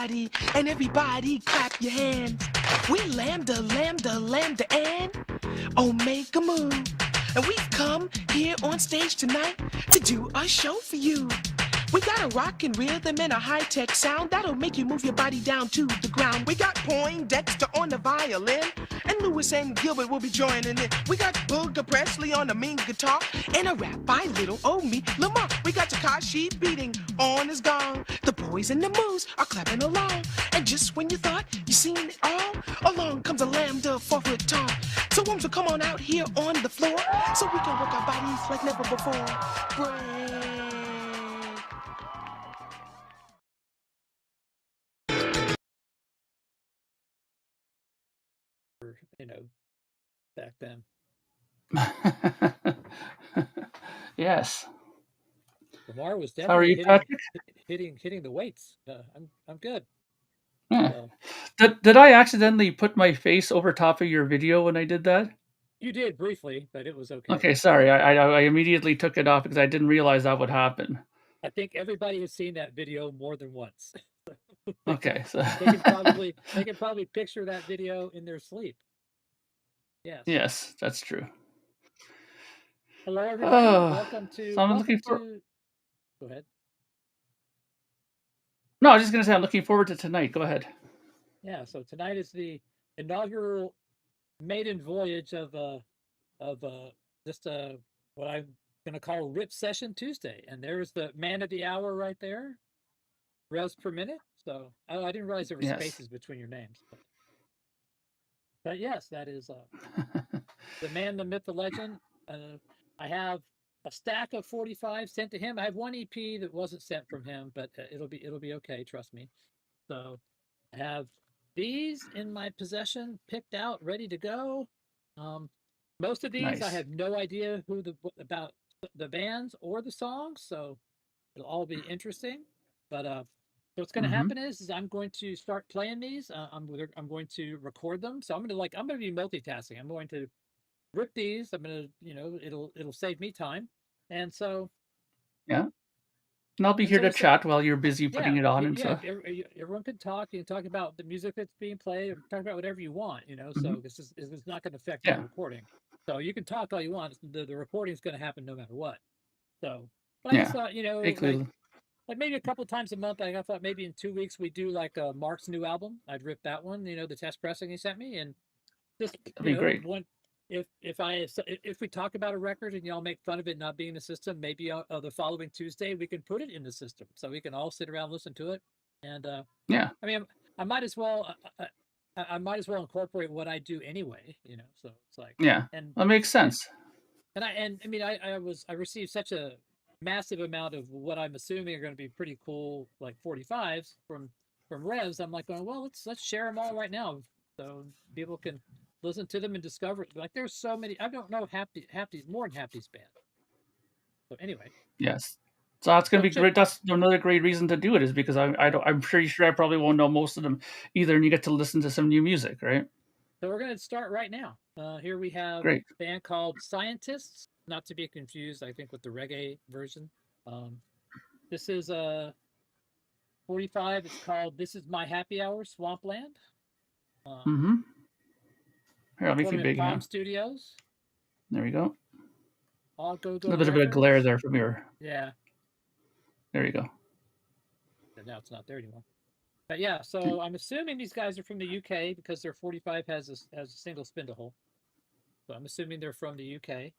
everybody, and everybody clap your hands. We lambda, lambda, lambda, and Omega move. And we've come here on stage tonight to do a show for you. We got a rockin' rhythm and a high-tech sound that'll make you move your body down to the ground. We got Poindexter on the violin, and Lewis and Gilbert will be joining in. We got Booger Presley on the mean guitar, and a rap by little old me, Lamar. We got Takashi beating on his gong. The boys and the moves are clapping along. And just when you thought you seen it all, along comes a lambda 4-foot tall. So won't you come on out here on the floor, so we can work our bodies like never before. Break. You know, back then. Yes. Lamar was How are definitely you, Patrick? hitting the weights. I'm good. Yeah. Did I accidentally put my face over top of your video when I did that? You did briefly, but it was okay. Okay, sorry. I immediately took it off because I didn't realize that would happen. I think everybody has seen that video more than once. Okay, so they can probably picture that video in their sleep. Yes. Yes, that's true. Hello, everybody. Welcome to. So I'm looking for. Go ahead. No, I was just gonna say I'm looking forward to tonight. Go ahead. Yeah. So tonight is the inaugural maiden voyage of just what I'm gonna call Rip Session Tuesday, and there's the man of the hour right there, RevsPerMinute. So I didn't realize there were spaces between your names. But yes, that is the man, the myth, the legend. I have a stack of 45 sent to him. I have one EP that wasn't sent from him, but it'll be okay. Trust me. So I have these in my possession, picked out, ready to go. Most of these I have no idea about the bands or the songs, so it'll all be interesting. But what's going to happen is I'm going to start playing these. I'm going to record them. So I'm going to be multitasking. I'm going to rip these. I'm going to, it'll save me time. And so. Yeah. And I'll be here to chat while you're busy putting it on and stuff. Everyone can talk. You can talk about the music that's being played, or talk about whatever you want, So this is not going to affect the recording. So you can talk all you want. The recording is going to happen no matter what. So, but I just thought, like maybe a couple of times a month. I thought maybe in 2 weeks we do like Mark's new album. I'd rip that one, the test pressing he sent me, and just that'd be great. If we talk about a record and y'all make fun of it not being in the system, maybe the following Tuesday we can put it in the system so we can all sit around and listen to it. And I mean, I might as well incorporate what I do anyway, So it's like and that makes sense. And I mean I received such a massive amount of what I'm assuming are going to be pretty cool, like 45s from Revs. I'm like going, well, let's share them all right now so people can listen to them and discover it. Like there's so many. I don't know more than half these bands. So anyway. Yes. So that's gonna be great. That's another great reason to do it, is because I'm pretty sure I probably won't know most of them either, and you get to listen to some new music, right? So we're gonna start right now. Here we have a band called Scientists, not to be confused, I think, with the reggae version. This is 45. It's called "This Is My Happy Hour," Swampland. Here, I'll make you big. Palm Studios. There we go. All go. A little bit of glare there from your. Yeah. There you go. And now it's not there anymore. But yeah, so I'm assuming these guys are from the UK because their 45 has a single spindle hole. So I'm assuming they're from the UK.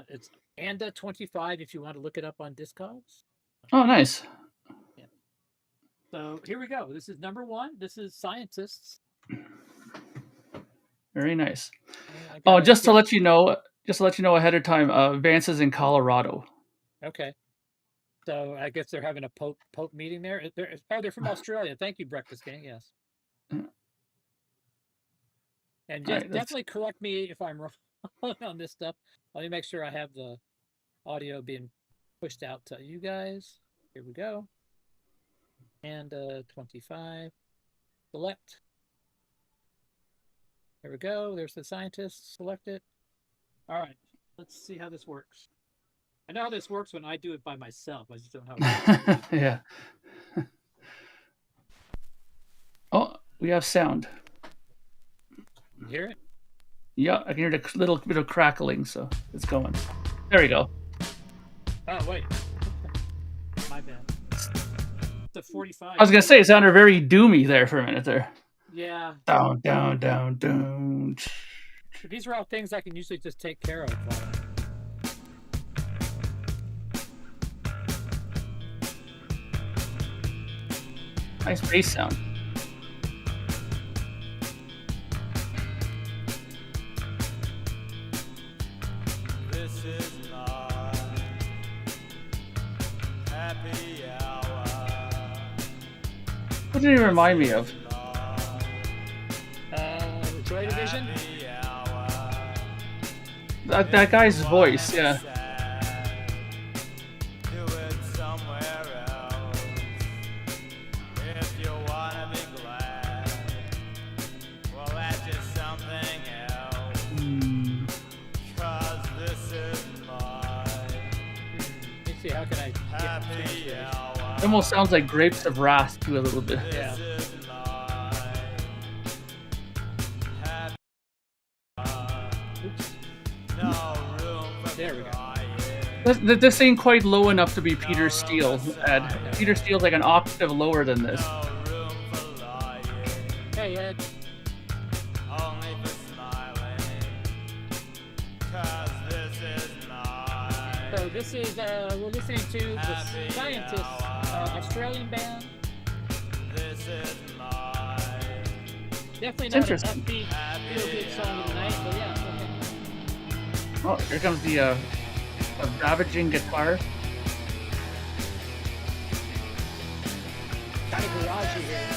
It's Anda 25 if you want to look it up on Discogs. Oh, nice. Yeah. So here we go. This is number 1. This is Scientists. Very nice. Just to let you know ahead of time, Vance is in Colorado. Okay. So I guess they're having a Pope meeting there. They're from Australia. Thank you, Breakfast Gang. Yes. And just definitely correct me if I'm wrong on this stuff. Let me make sure I have the audio being pushed out to you guys. Here we go. And 25. Select. There we go. There's the Scientists. Select it. All right. Let's see how this works. I know how this works when I do it by myself. I just don't know how it works. Yeah. We have sound. You hear it? Yeah, I can hear the little bit of crackling, so it's going. There we go. Oh, wait. My bad. The 45. I was gonna say it sounded very doomy there for a minute there. Yeah. Down, down, down, down. These are all things I can usually just take care of. Nice bass sound. This is my happy hour. What did it remind me of? Joy Division? That guy's voice, yeah. Do it somewhere else. If you wanna be glad, well, that's just something else. 'Cause this is my Let me see, how can I get happy hour. It almost sounds like Grapes of Wrath too a little bit. Yeah. This is my happy hour. Oops. No room for There we go. crying. This ain't quite low enough to be Peter Steele, Ed. Peter Steele's like an octave lower than this. No room for lying. Hey, Ed. Only for smiling. 'Cause this is my So this is, we're listening to the Happy Scientists, hour. Australian band. This is my Definitely It's not an interesting. upbeat, feel-good song of the night, but yeah, okay. Oh, here comes the ravaging guitar. Kind of garagey here.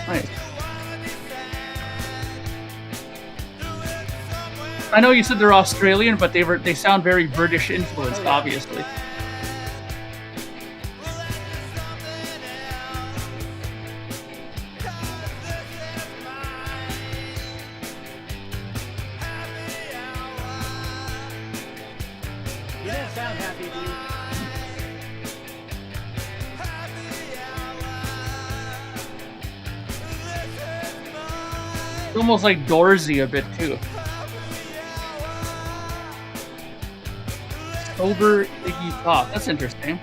Nice. I know you said they're Australian, but they sound very British influenced, obviously. You don't sound happy, dude. It's almost like Doorsy a bit too. Sober Iggy Pop. That's interesting.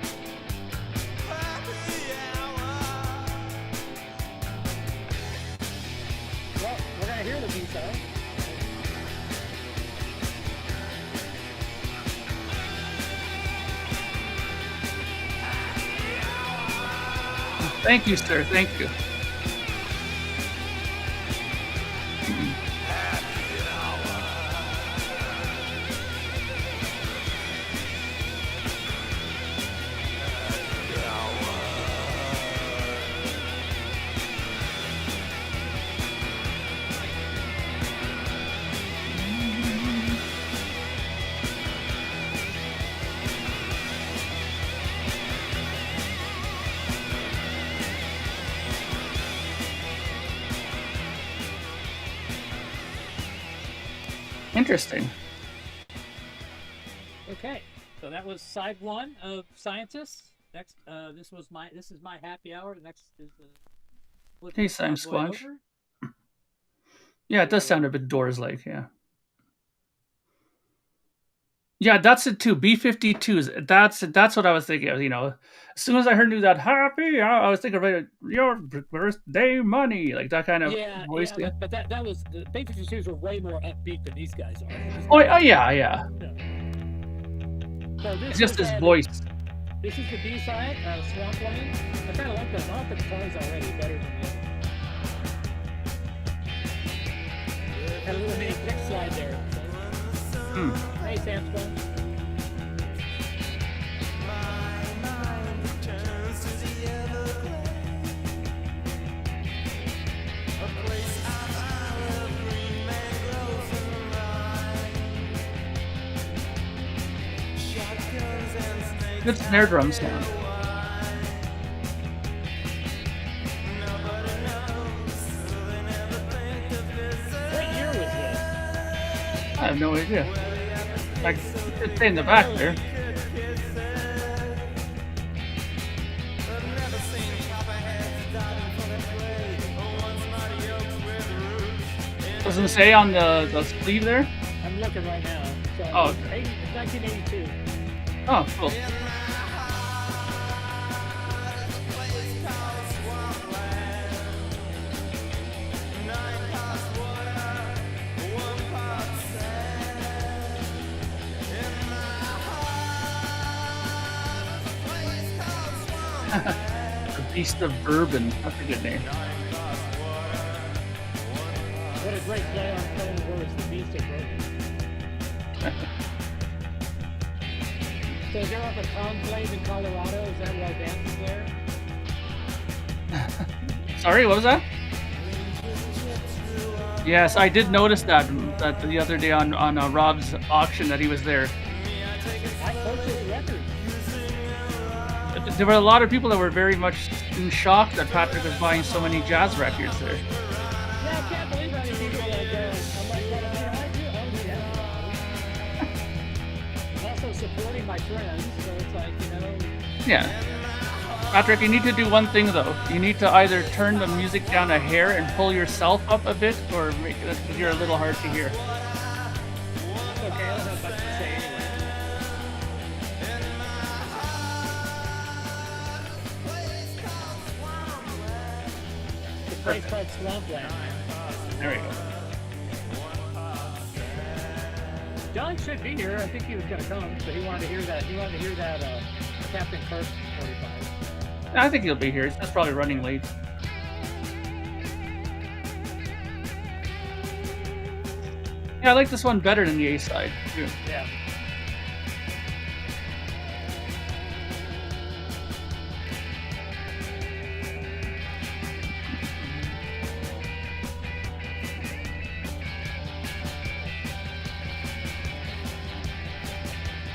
Well, we're gonna hear the B-side. Thank you, sir. Thank you. Interesting. Okay, so that was side one of Scientists. Next, this is my happy hour. The next is the. Hey, Sam Squash. Yeah, it does sound a bit Doors-like, yeah. Yeah, that's it too. B-52s. That's what I was thinking of, you know. As soon as I knew that happy, I was thinking of your birthday money, like that kind of voice. Yeah, but that was the B-52s were way more upbeat than these guys are. Oh yeah. So this Just is, his voice. This is the B-side, Swamp Lane. I kind of like that. I like the guitars already better than this. Had a little mini kick slide there. Hey, Sam Squash. Good snare drum sound. have no idea. Like, it's stay in the back there. Doesn't it say on the sleeve there? I'm looking right now. So Oh. 1982. Oh, cool. The Beast of Bourbon. That's a good name. What a great play on playing words, the Beast of Bourbon. So is there up a conclave in Colorado? Is that why dance is there? Sorry, what was that? Yes, I did notice that the other day on Rob's auction that he was there. I purchased records. There were a lot of people that were very much in shock that Patrick was buying so many jazz records there. Yeah, I can't believe how many people that go. I'm like, well, I do own jazz. I'm also supporting my friends, so it's like, Yeah. Patrick, you need to do one thing though. You need to either turn the music down a hair and pull yourself up a bit, or make it you're a little hard to hear. it's okay, I don't have much to say anyway. The place called Swampland. There we go. John should be here. I think he was going to come, but he wanted to hear that. He wanted to hear that Captain Kirk 45. I think he'll be here. It's just probably running late. Yeah, I like this one better than the A side too. Yeah.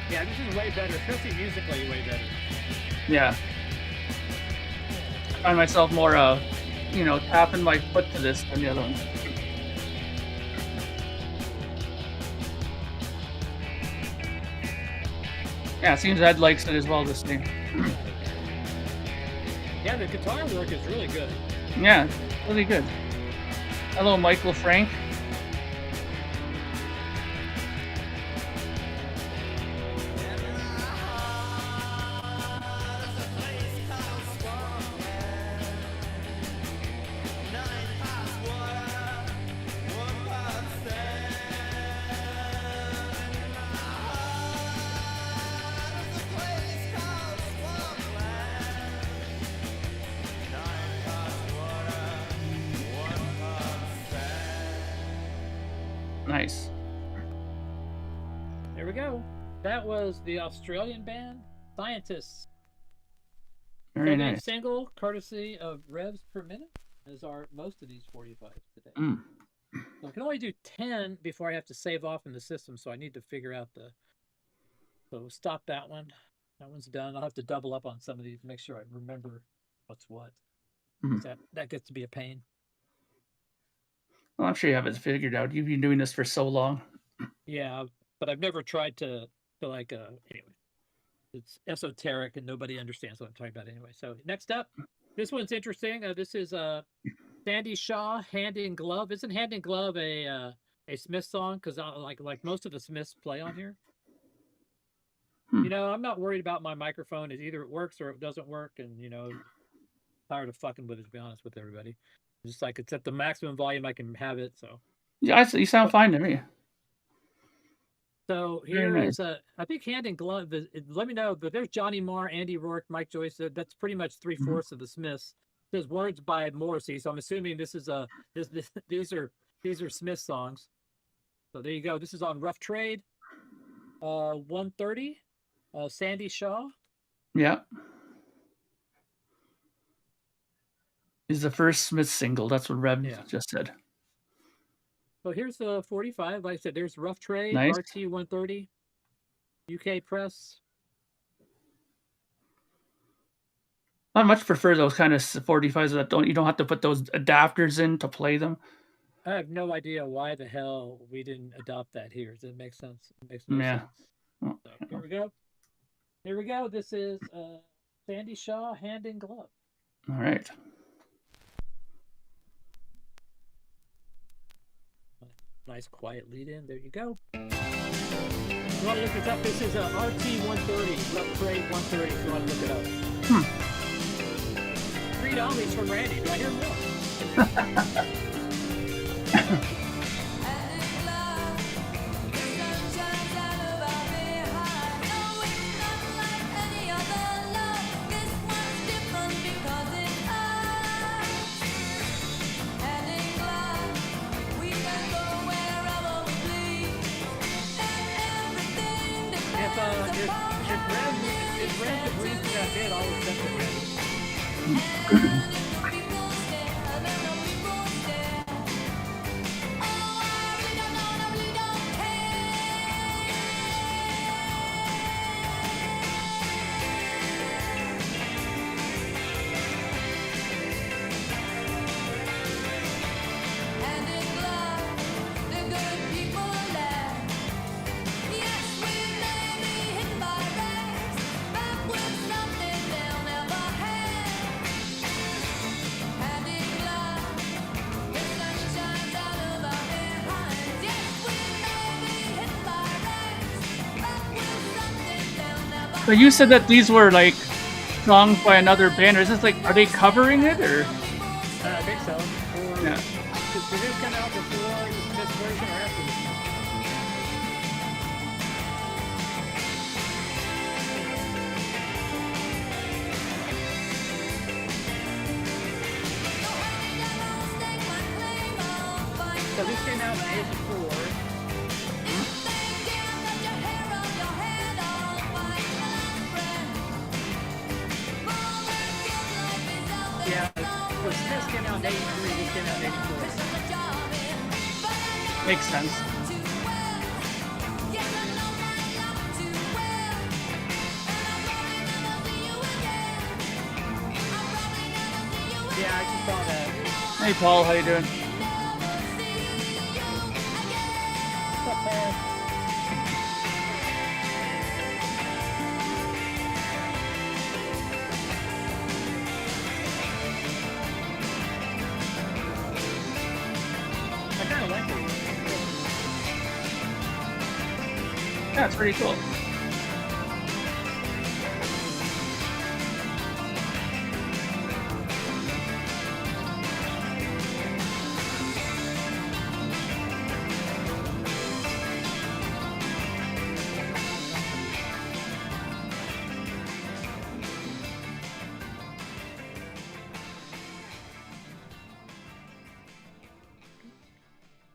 Yeah, this is way better, especially musically, way better. Yeah. I find myself more, tapping my foot to this than the other one. Yeah, it seems Ed likes it as well, this thing. Yeah, the guitar work is really good. Yeah, really good. Hello, Michael Frank. Nice. There we go. That was the Australian band Scientists. Very The nice. single, courtesy of RevsPerMinute, as are most of these 45s today. So I can only do 10 before I have to save off in the system, so I need to figure out So stop that one. That one's done. I'll have to double up on some of these, make sure I remember what's what. That gets to be a pain. Well, I'm sure you have it figured out. You've been doing this for so long. Yeah, but I've never tried to anyway. It's esoteric and nobody understands what I'm talking about anyway. So next up, this one's interesting. This is Sandy Shaw, Hand in Glove. Isn't Hand in Glove a Smith song? Because like most of the Smiths play on here. I'm not worried about my microphone. Either it works or it doesn't work, and tired of fucking with it, to be honest with everybody. Just like it's at the maximum volume I can have it. So yeah, you sound fine to me. So here is I think Hand in Glove. Let me know, but there's Johnny Marr, Andy Rourke, Mike Joyce. That's pretty much 3/4 of the Smiths. There's words by Morrissey, so I'm assuming this is these are Smith songs. So there you go. This is on Rough Trade, 130, Sandy Shaw. Yeah. Is the first Smith single. That's what Rev just said. So here's the 45. Like I said, there's Rough Trade, Nice. RT 130, UK Press. I much prefer those kind of 45s that you don't have to put those adapters in to play them. I have no idea why the hell we didn't adopt that here. Does it make sense? It makes no Yeah. sense. So here we go. Here we go. This is Sandy Shaw, Hand in Glove. All right. Nice quiet lead in. There you go. You want to look this up? This is RT-130, Rough Trade 130. If you want to look it up. $3 from Randy. Do I hear more? If Ren agrees to that bid, I'll accept it, Randy. So you said that these were like songs by another band. Is this like, are they covering it or? I think so. Or, Yeah. Did this come out before this version or after this? So this came out in '84. Yeah, this came out in '83. This came out in '84. Makes sense. Yeah, I just saw that. Hey Paul, how you doing? What's up, Paul? I kind of like it. Yeah, it's pretty cool.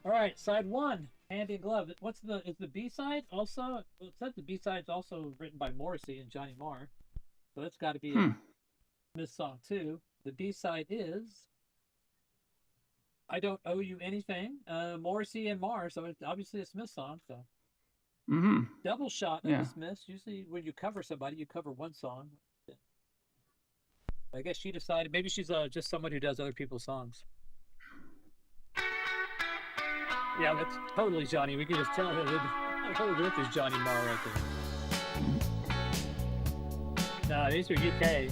All right, side one, Hand in Glove. Is the B side also? Well, it said the B side's also written by Morrissey and Johnny Marr, so that's got to be a Smith song too. The B side is I Don't Owe You Anything, Morrissey and Marr, so it's obviously a Smith song. So double shot of the Smiths. Usually, when you cover somebody, you cover one song. I guess she decided maybe she's just someone who does other people's songs. Yeah, that's totally Johnny. We can just tell that the whole riff is Johnny Marr right there. Nah, these are UK.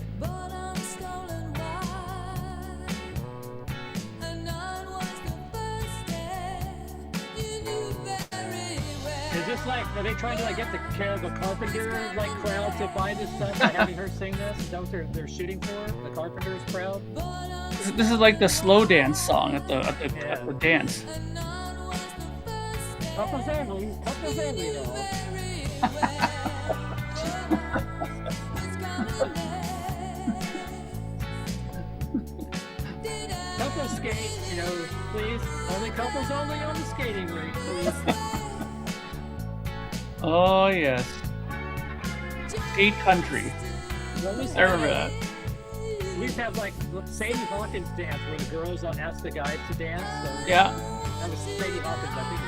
Is this like, are they trying to like get the Carpenter like crowd to buy this stuff by having her sing this? Is that what they're shooting for? The Carpenter's crowd? This is like the slow dance song at the dance. 𝐿𝐴𝐵𝐿𝐴, though. Couple skate, please. Only couples only on the skating rink, please. Oh yes. Skate country. I remember that. We used to have like Sadie Hawkins dance where the girls ask the guys to dance. So Yeah. That was Sadie Hawkins, I think.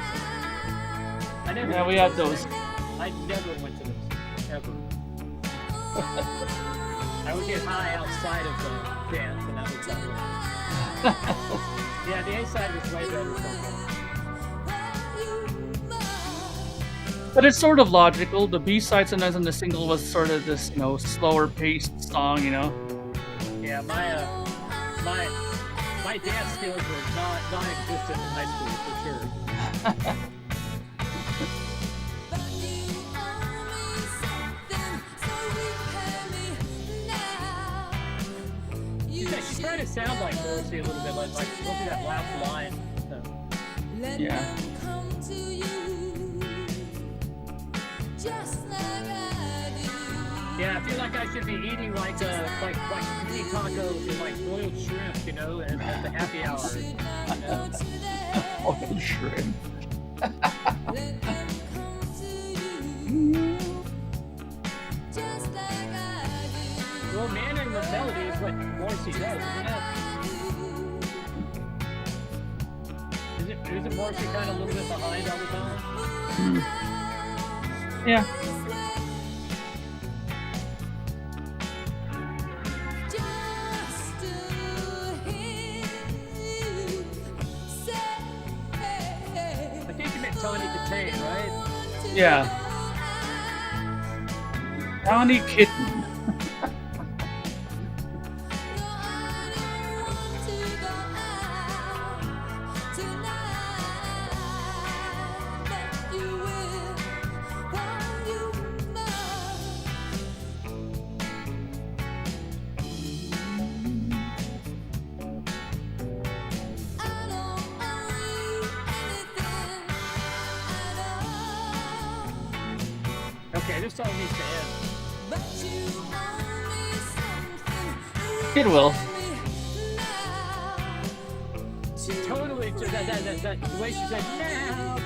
Yeah, we had those. I never went to those, ever. I I would get high outside of the dance, and that was better. Yeah, the A side was way better. But it's sort of logical. The B side sometimes on the single was sort of this, slower paced song, Yeah, my dance skills were non-existent in high school for sure. She's trying to sound like Morrissey a little bit, like look at that last line. Yeah. Yeah, I feel like I should be eating like meat tacos and like boiled shrimp, and at the happy hour. Boiled shrimp. Well, meandering the melody is what Morrissey does, isn't it? Isn't Morrissey kind of a little bit behind all the time? Yeah. 𝐷𝐸𝐻𝐿, right? Yeah. Tawny Kitten. Okay, this song needs to end. It will. She totally, that the way she said, nah,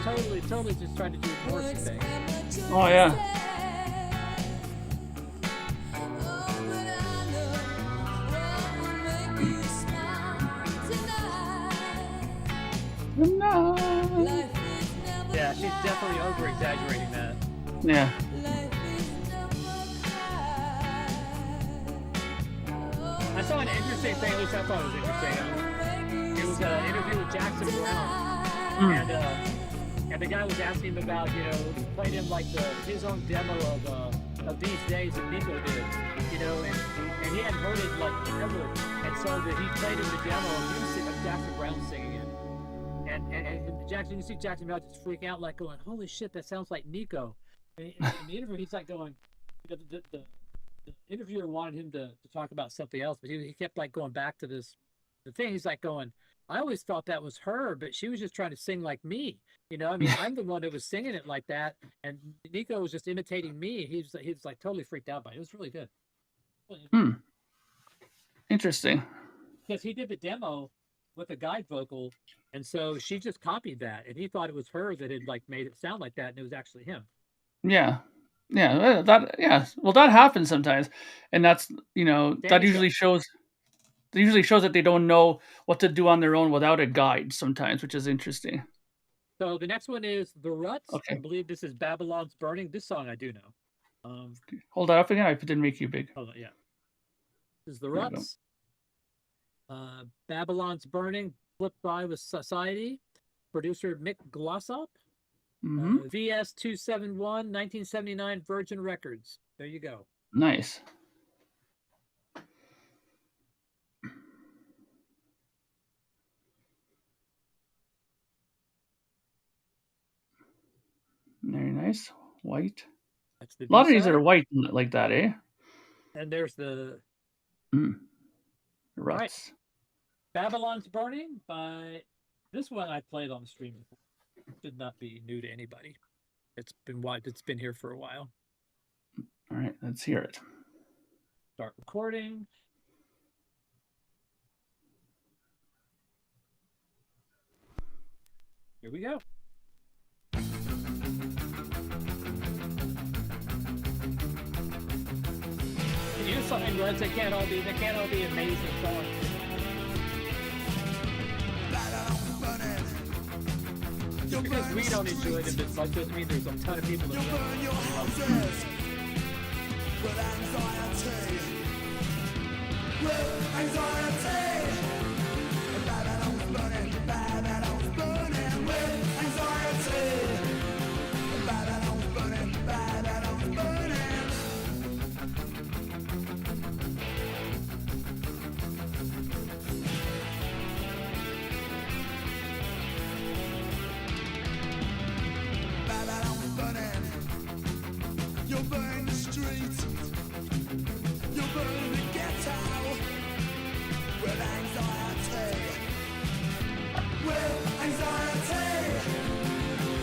totally just trying to do a Morrissey thing. Oh, yeah. Yeah, she's definitely over-exaggerating that. Yeah. I saw an interesting thing, at least I thought it was interesting. It was an interview with Jackson Brown, and the guy was asking him about, played him like his own demo of These Days that Nico did, and he hadn't heard it like ever, and so that he played him the demo of Jackson Brown singing it, and Jackson, you see Jackson Brown just freak out, like going, "Holy shit, that sounds like Nico." And in the interview, he's like going, the interviewer wanted him to talk about something else, but he kept like going back to the thing. He's like going, "I always thought that was her, but she was just trying to sing like me. I'm the one that was singing it like that, and Nico was just imitating me." He was like totally freaked out by it. It was really good. Interesting. Because he did the demo with a guide vocal, and so she just copied that, and he thought it was her that had like made it sound like that, and it was actually him. Yeah. Well, that happens sometimes, and that's that usually shows that they don't know what to do on their own without a guide sometimes, which is interesting. So the next one is The Ruts. Okay. I believe this is Babylon's Burning. This song I do know. Hold that up again. I didn't make you big. Hold on, yeah. This is The Ruts. Babylon's Burning, Flip by with Society. Producer Mick Glossop. VS 271, 1979 Virgin Records. There you go. Nice. Very nice. White. That's the A lot of these B-side. are white like that, eh? And there's the Ruts. Right. Babylon's Burning by this one I played on the stream before. Should not be new to anybody. It's been here for a while. All right, let's hear it. Start recording. Here we go. Can you do something, Reds? They can't all be amazing songs. Just because we don't enjoy them as much doesn't mean there's a ton of people that love them. with anxiety. Babylon's burning, Babylon's burning with anxiety. Babylon's burning, Babylon's burning. Babylon's burning. You're burning the street. You're burning the ghetto with anxiety. With anxiety.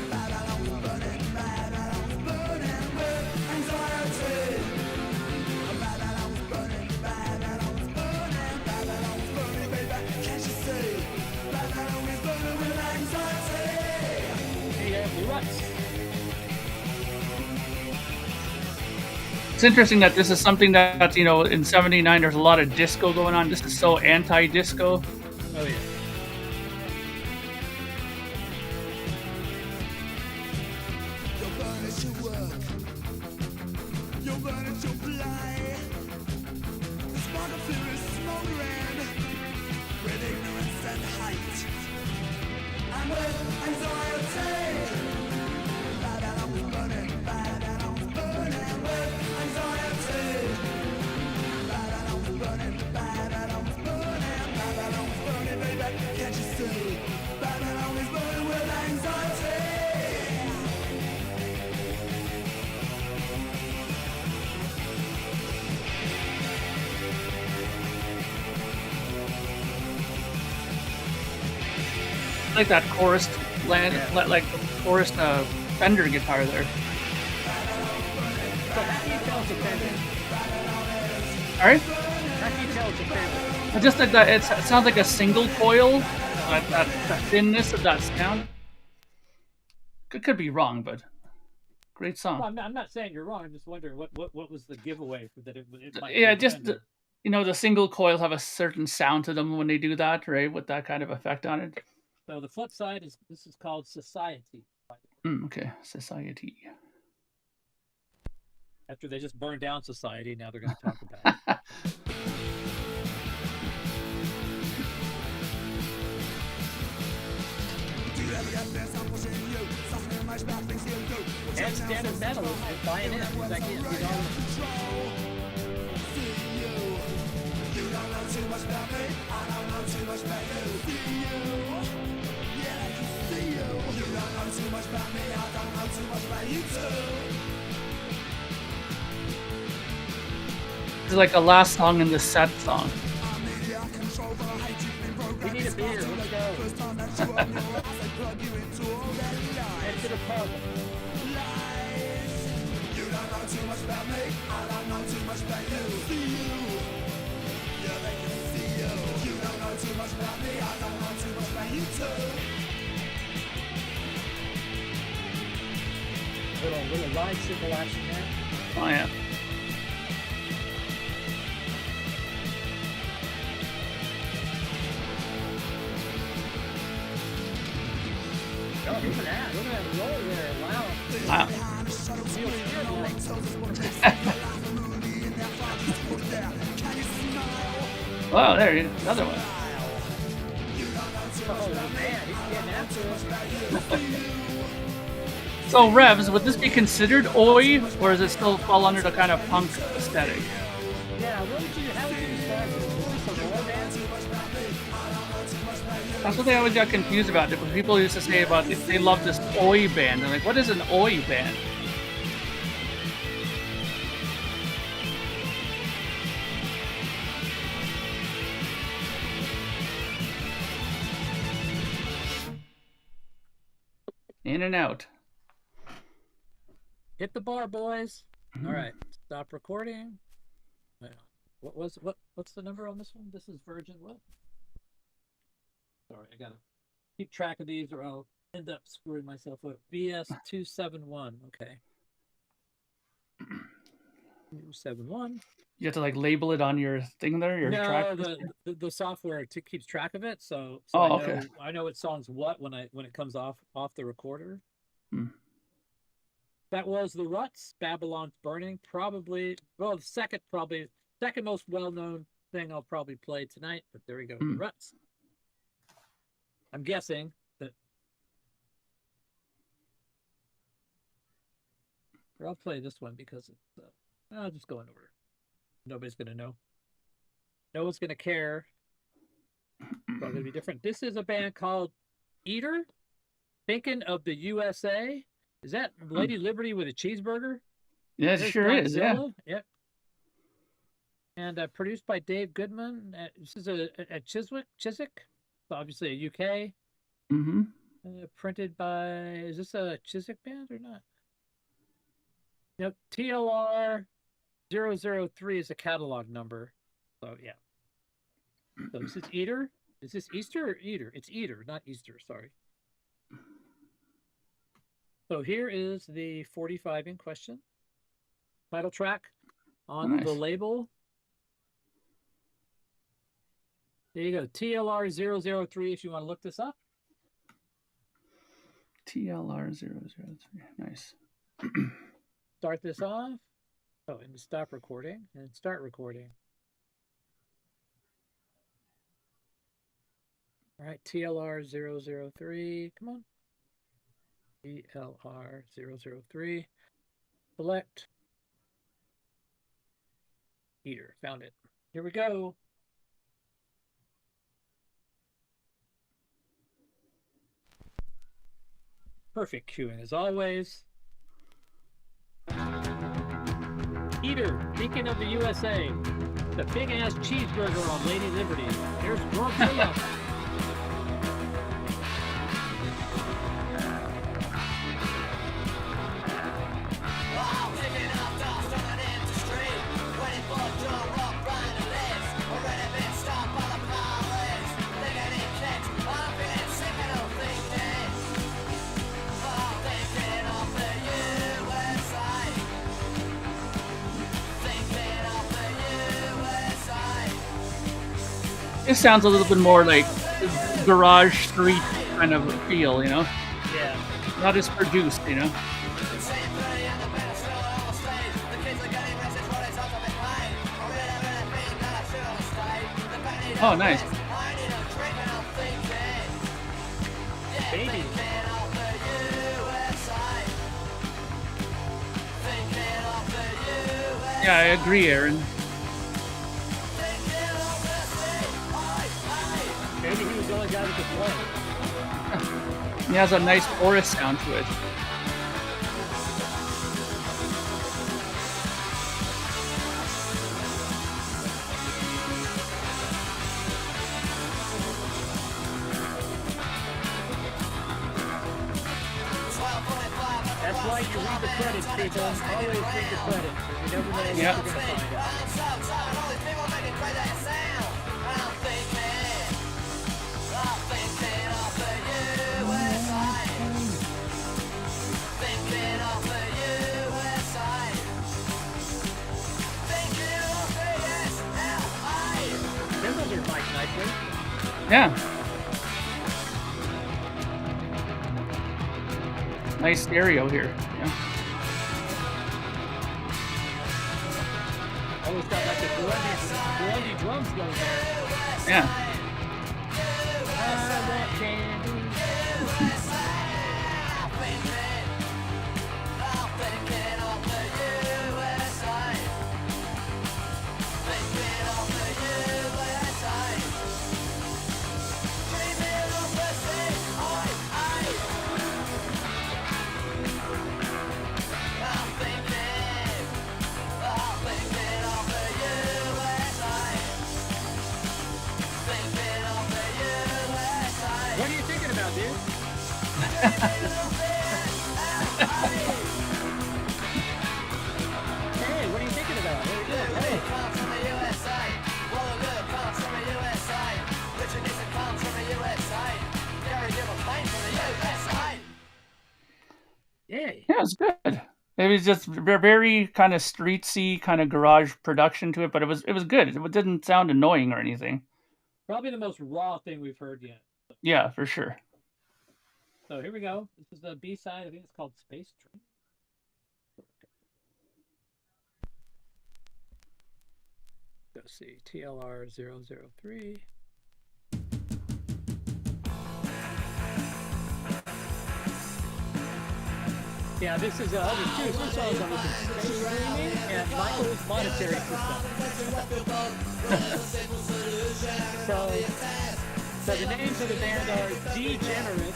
Babylon's burning, Babylon's burning with anxiety. Babylon's burning, Babylon's burning, Babylon's burning, baby. Can't you see? Babylon is burning with anxiety. Hey, Ruts. It's interesting that this is something that, you know, in '79 there's a lot of disco going on. This is so anti-disco. Oh yeah. You'll burn as you work. You'll burn as you play. The spark of fear is smoldering with ignorance and hate, and with anxiety. Babylon's burning, Babylon's burning with anxiety. Babylon's burning, Babylon's burning, Babylon's burning, baby. Can't you see? Babylon is burning with anxiety. I like that chorus like the chorus Fender guitar there. So how do you tell it's a Fender? Alright? How do you tell it's a Fender? I just like that it sounds like a single coil. That thinness of that sound. Could be wrong, but great song. Well, I'm not saying you're wrong. I'm just wondering what was the giveaway for that it might Yeah, be a just Fender. you know, the single coils have a certain sound to them when they do that, right? With that kind of effect on it. So the flip side is this is called Society. Okay, Society. After they just burned down Society, now they're going to talk about it. And Standard Metal is buying in. He's like, you know, This is like the last song in the set song. we need a beer. Let's go. Head to the pub. Little ride cymbal action there. Oh yeah. Oh, look at that. Look at that roll there. Wow. Wow. Feels good, like. Wow, there you another one. Oh man, he's getting after it. So Revs, would this be considered oi, or does it still fall under the kind of punk aesthetic? Yeah, how would you describe this? Is this a roll band? That's what they always got confused about. When people used to say about they love this oi band. They're like, what is an oi band? In and out. Hit the bar, boys. All right, stop recording. What's the number on this one? This is Virgin what? Sorry, I gotta keep track of these or I'll end up screwing myself up. VS271. Okay. 271. You have to like label it on your thing there, your track. No, the software keeps track of it, so Oh, I know okay. I know it songs what when it comes off the recorder. Hmm. That was the Ruts, Babylon's Burning, probably the second most well known thing I'll probably play tonight, but there we go. The ruts. I'm guessing that. Or I'll play this one because it's. I'll just go in order. Nobody's gonna know. No one's gonna care. It's all gonna be different. This is a band called Eater. Thinking of the USA. Is that Lady Liberty with a cheeseburger? Yeah, it sure is. Yeah. Yep. And produced by Dave Goodman. This is a Chiswick, Chiswick, obviously a UK. Mm-hmm. Printed by. Is this a Chiswick band or not? Yep. TLR 003 is a catalog number. So yeah. So this is Eater. Is this Easter or Eater? It's Eater, not Easter. Sorry. So here is the 45 in question. Title track on the label. There you go. TLR 003 if you want to look this up. TLR 003. Nice. Start this off. Oh, and stop recording and start recording. All right, TLR 003. Come on. TLR 003. Select. Eater. Found it. Here we go. Perfect cueing as always. Eater, Beacon of the USA. The big ass cheeseburger on Lady Liberty. There's Godzilla. It sounds a little bit more like garage street kind of feel, you know? Yeah. Not as produced, you know? Oh, nice. Baby. Yeah, I agree, Aaron. Maybe he was the only guy that could play. He has a nice chorus sound to it. That's why you read the credits, people. Always read the credits. You never know what you're going to find. Cymbals are mic'd nicely. Yeah. Nice stereo here. Yeah. Always got like the grungy drums going there. Yeah. I want candy. What are you thinking about, dude? Hey, what are you thinking about? What are you doing? Hey. Yay. Yeah, it's good. It was just very kind of streetsy, kind of garage production to it, but it was good. It didn't sound annoying or anything. Probably the most raw thing we've heard yet. Yeah, for sure. So here we go. This is the B-side. I think it's called Space Train. Go see TLR003. Yeah, this is there's two songs on this: Space Dreaming and Michael's Monetary System. So the names of the band are Degenerate,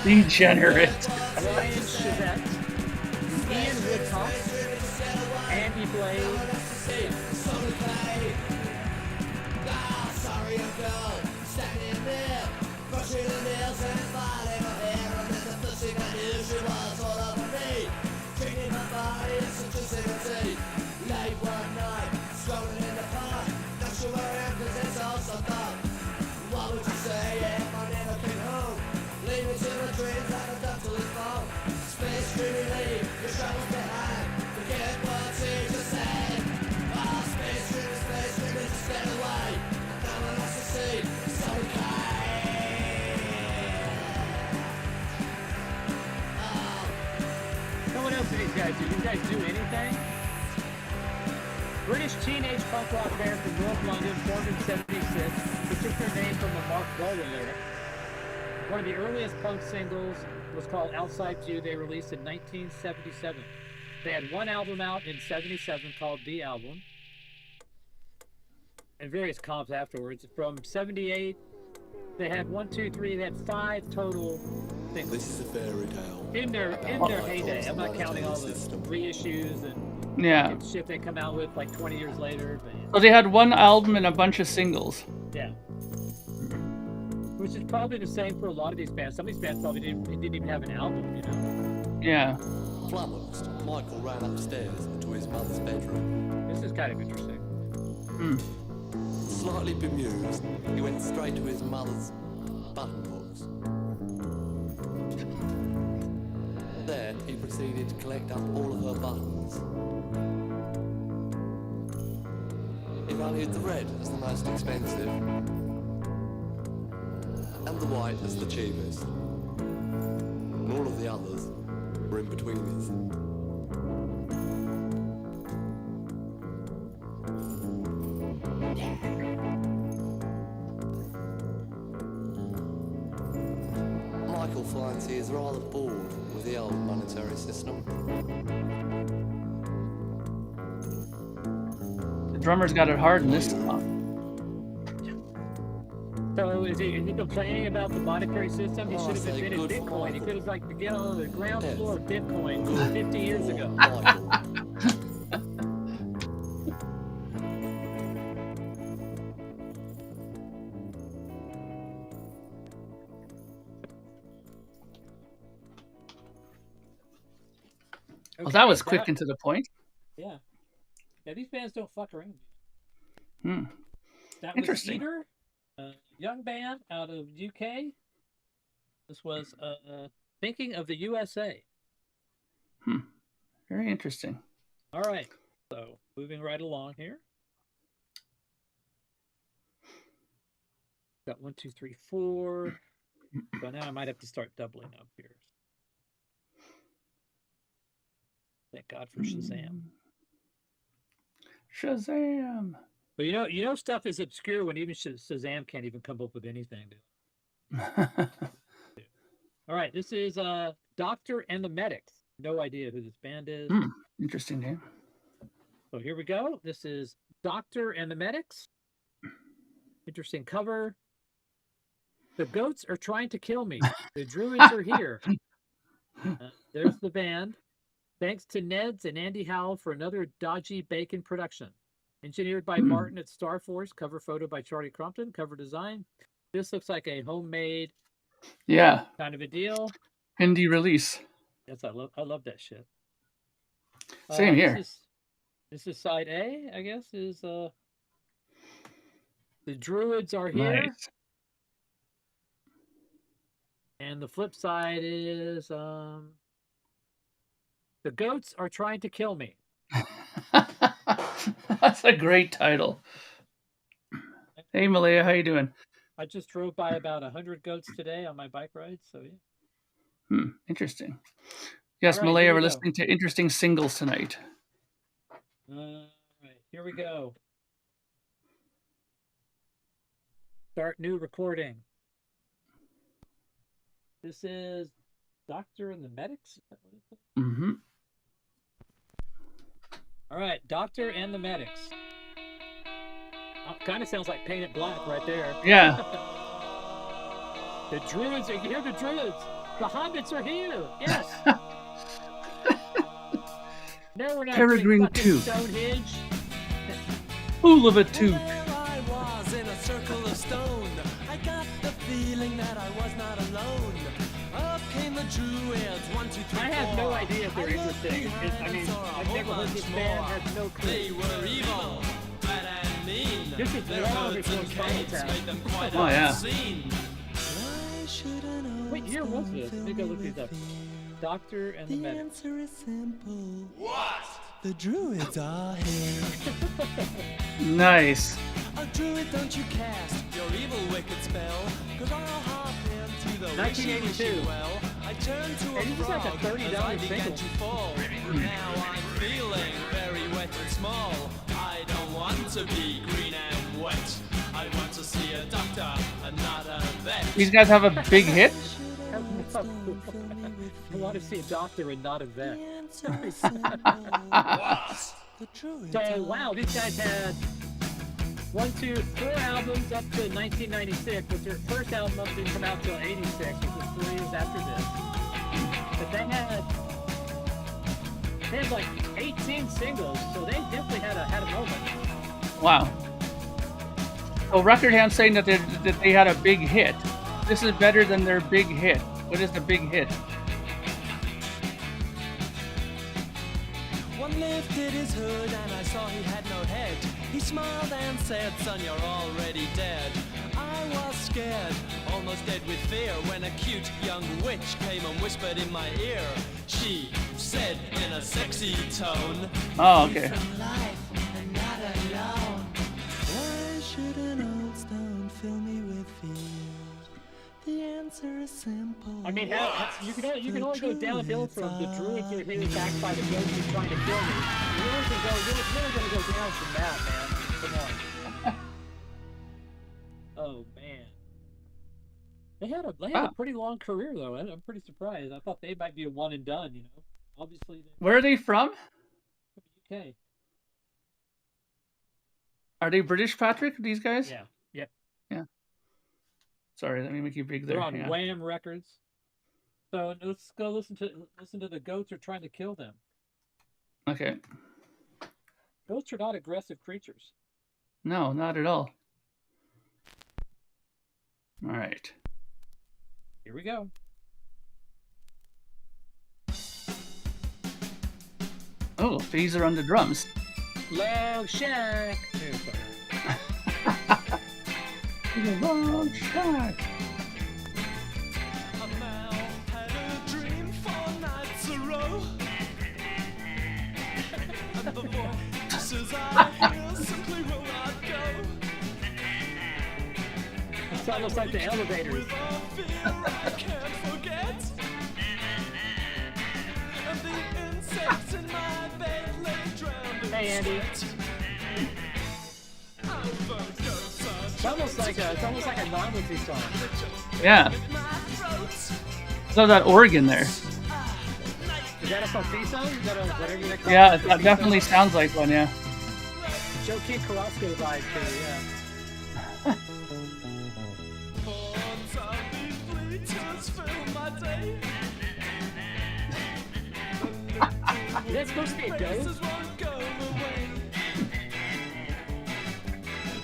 Degenerate. Ryan Chazette, Ian Woodcock, Andy Blade. What else do these guys do? These guys do anything? British teenage punk rock band from North London, formed in '76, which took their name from a Mark Bolan lyric. One of the earliest punk singles was called Outside View. They released in 1977. They had one album out in '77 called The Album, and various comps afterwards. From '78, they had 5 total singles. This is a fairy tale. In their heyday. I'm not counting all the reissues and shit they come out with like 20 years later. But, So they had one album and a bunch of singles. yeah. Which is probably the same for a lot of these bands. Some of these bands probably didn't even have an album, you know. Yeah. Flummoxed, Michael ran upstairs to his mother's bedroom. This is kind of interesting. Slightly bemused, he went straight to his mother's button box. There, he proceeded to collect up all of her buttons. He valued the red as the most expensive, and the white as the cheapest. And all of the others were in between it. Michael finds he is rather bored with the old monetary system. The drummer's got it hard in this song. So is he complaining about the monetary system? He Oh, should have say invented good for Bitcoin. He Michael. could have like get on the ground Yes. floor of Bitcoin 50 years ago. Michael. Well, that was Okay, quick and to the point. Yeah. Yeah, these bands don't fuck around. Hmm. That was Interesting. Eater, a young band out of UK. This was Thinking of the USA. Very interesting. All right. So moving right along here. Got 1, 2, 3, 4. So now I might have to start doubling up here. Thank God for Shazam. Shazam! But you know stuff is obscure when even Shazam can't even come up with anything. All right, this is Doctor and the Medics. No idea who this band is. Interesting name. So here we go. This is Doctor and the Medics. Interesting cover. The goats are trying to kill me. The druids are here. There's the band. Thanks to Ned's and Andy Howell for another dodgy bacon production. Engineered by Martin at Star Force. Cover photo by Charlie Crompton. Cover design. This looks like a homemade kind of a deal. Indie release. Yes, I love that shit. Same here. This is side A, I guess, is the druids are here. Nice. And the flip side is the goats are trying to kill me. That's a great title. Hey, Malaya, how you doing? I just drove by about 100 goats today on my bike ride, so yeah. Interesting. Yes, All right, Malaya, here we're we go. listening to interesting singles tonight. All right. Here we go. Start new recording. This is Doctor and the Medics. Mm-hmm. All right, Doctor and the Medics. Oh, kind of sounds like Painted Black right there. Yeah. The druids are here. The druids. The hobbits are here. Yes. No, we're not Peregrine doing fucking Tooth. Stonehenge. Full of a tooth. There I was in a circle of stone. I got the feeling that I was not alone. Up came the druids, 1, 2, 3, 4. I have no idea if they're interesting. I mean, I've never heard this band. Have no clue. They were evil, bad and mean. This is Their long hoods before and Spinal capes Tap. made them quite Oh, yeah. obscene. Why should an old What year was stone this? Let me fill go me look these with up. fear? Doctor and the The Medics. answer is simple. What? The druids are here. Nice. A druid, don't you cast your evil wicked spell, 'cause I'll hop into the 1982. wishy-washy well. I turned to a Hey, this is like a frog $30 as I began single. to fall. Now I'm feeling very wet and small. I don't want to be green and wet. I want to see a doctor and not a vet. These guys have a big hit. I want to see a doctor and not a vet. So, wow, these guys had 1, 2, 4 albums up to 1996, but their first album didn't come out till 86, which was 3 years after this. But they had like 18 singles, so they definitely had a moment. Wow. So Record Hand's saying that they had a big hit. This is better than their big hit. What is the big hit? One lifted his hood and I saw he had no head. He smiled and said, son, you're already dead. I was scared, almost dead with fear, when a cute young witch came and whispered in my ear. She said in a sexy tone, Oh, okay. why should an old stone fill me with fear? The answer is simple. I mean, you can only go downhill from the druids are here backed by the ghosts who's trying to kill me. You're really going to go down from that, man. Come on. Oh, man. They had a pretty long career, though. I'm pretty surprised. I thought they might be a one and done, you know. Obviously, Where are they from? they're UK. Are they British, Patrick? These guys? Yeah. Yep. Yeah. Sorry, let me make you big there. They're on Yeah. Wham Records. So let's go listen to the goats are trying to kill them. Okay. Goats are not aggressive creatures. No, not at all. All right. Here we go. Oh, these are on the drums. Love Shack. Here, sorry. Long shot. A Mal had a dream 4 nights a row. And the voices I hear simply will not go. It's almost like the elevators. With a fear I can't forget. And the insects in my bed lay drowned in Hey, Andy. sweat. Oh, the ghosts are It's almost like a novelty song. Yeah. in my throat. So that organ there. Is that a Sophie song? Is that whatever you call Yeah, it? that definitely sounds like one. Yeah. Joe 𝐞𝐫𝐲'𝐬 vibe too. Yeah. Horns of these bleachers fill my day. Is that supposed to be a ghost? Faces won't go away.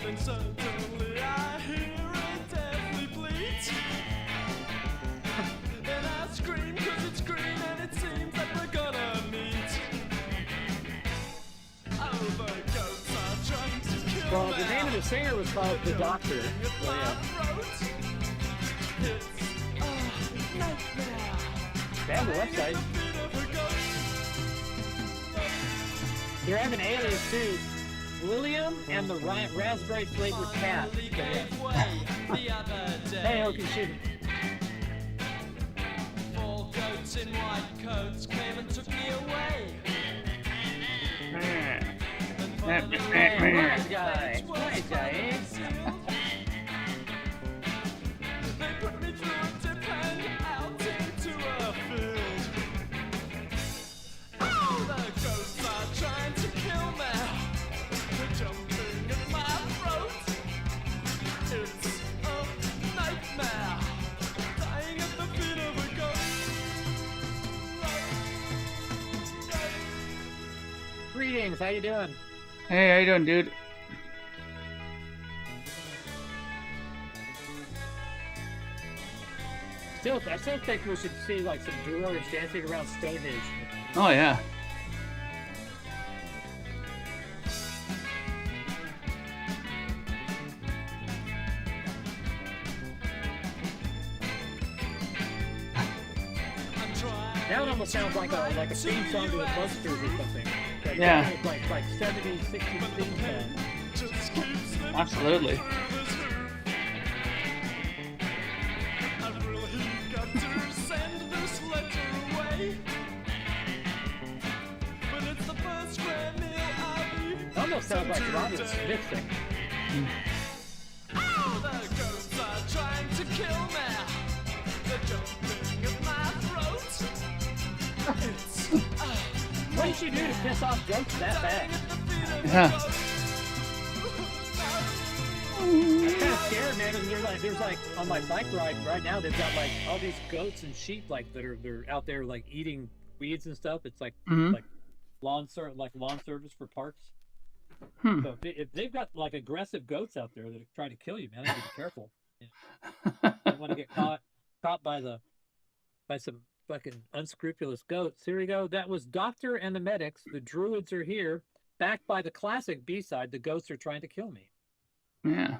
Then suddenly I hear a deathly bleat. And I scream 'cause it's green and it seems that we're gonna meet. Oh, the goats are trying to kill Well, the name of the singer was called The Doctor. with So, my yeah. throat. It's a nightmare. They have a website. A bit of a ghost. They have an alias too. William and the raspberry flavored cat. So, yeah. The other day. Hey, 𝐿 Four goats in white coats came and took me away. And for Nice guy. Nice guy, eh? They put me through a dip and out into a field. Oh, the ghosts are trying to kill me. They're jumping at my throat. It's a nightmare. Dying at the feet of a ghost. Greetings, how you doing? Hey, how you doing, dude? I still think we should see like some dwarves dancing around Stonehenge. Oh yeah. That one almost sounds like a theme song to the Busters or something. Like, Yeah. Like 70s, 60s theme song. Absolutely. I've really got to send this letter away. But it's the first square meal I'll eat. It almost sounds like Robert Smith singing. Oh, the ghosts are trying to kill me. They're jumping at my throat. It's What did you do to piss off ghosts that bad? Yeah. I'm kind of scared, man. And there's like on my bike ride right now, they've got like all these goats and sheep like they're out there like eating weeds and stuff. It's like like lawn service for parks. So if they've got like aggressive goats out there that are trying to kill you, man, you have to be careful. You don't want to get caught by some fucking unscrupulous goats. Here we go. That was Doctor and the Medics. The Druids are here, backed by the classic B-side. The Ghosts Are Trying to Kill Me. Yeah.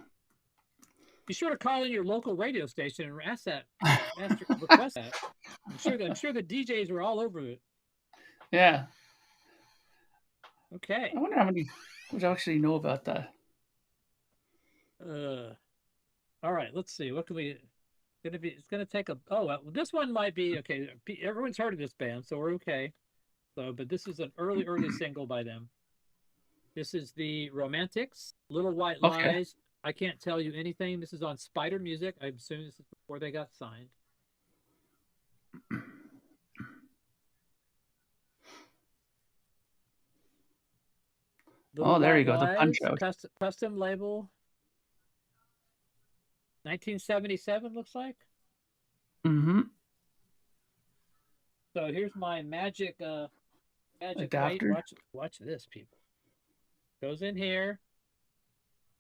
Be sure to call in your local radio station and request that. I'm sure the DJs are all over it. Yeah. Okay. I wonder how many would actually know about that. All right. Let's see. What can we? It's gonna take a. Oh, well, this one might be okay. Everyone's heard of this band, so we're okay. So, but this is an early single by them. This is the Romantics, Little White Lies. I Can't Tell You Anything. This is on Spider Music. I assume this is before they got signed. Oh, there you go. The Punch Out. Custom label. 1977 looks like. So here's my magic adapter. Wait, watch this, people. Goes in here.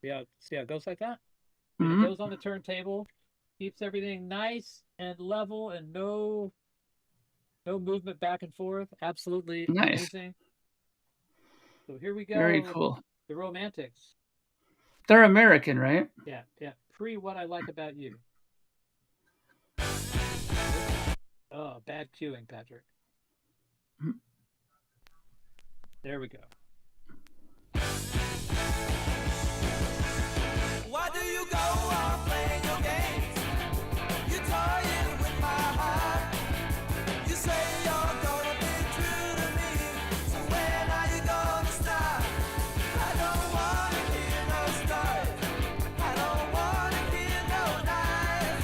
See how it goes like that? And it goes on the turntable. Keeps everything nice and level and no movement back and forth. Absolutely nice. Amazing. So here we go. Very cool. The Romantics. They're American, right? Yeah. What I Like About You. Oh, bad cueing, Patrick. There we go. Why do you go on playing your games? You're toying with my heart. You say you're gonna be true to me. So when are you gonna start? I don't wanna hear no stories. I don't wanna hear no lies.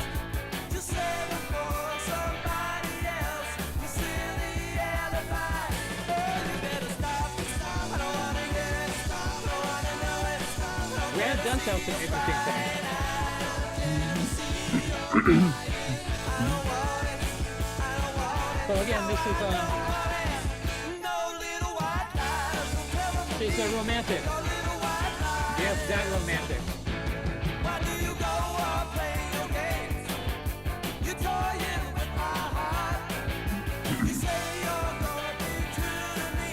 Just settle for somebody else. You silly alibi. Oh, you better stop. I don't wanna hear it. I don't wanna know it. We have done some interesting things. So again, this is a romantic. Yes, that romantic. Why do you go on playing your games? You're toying with my heart. You say you're gonna be true to me.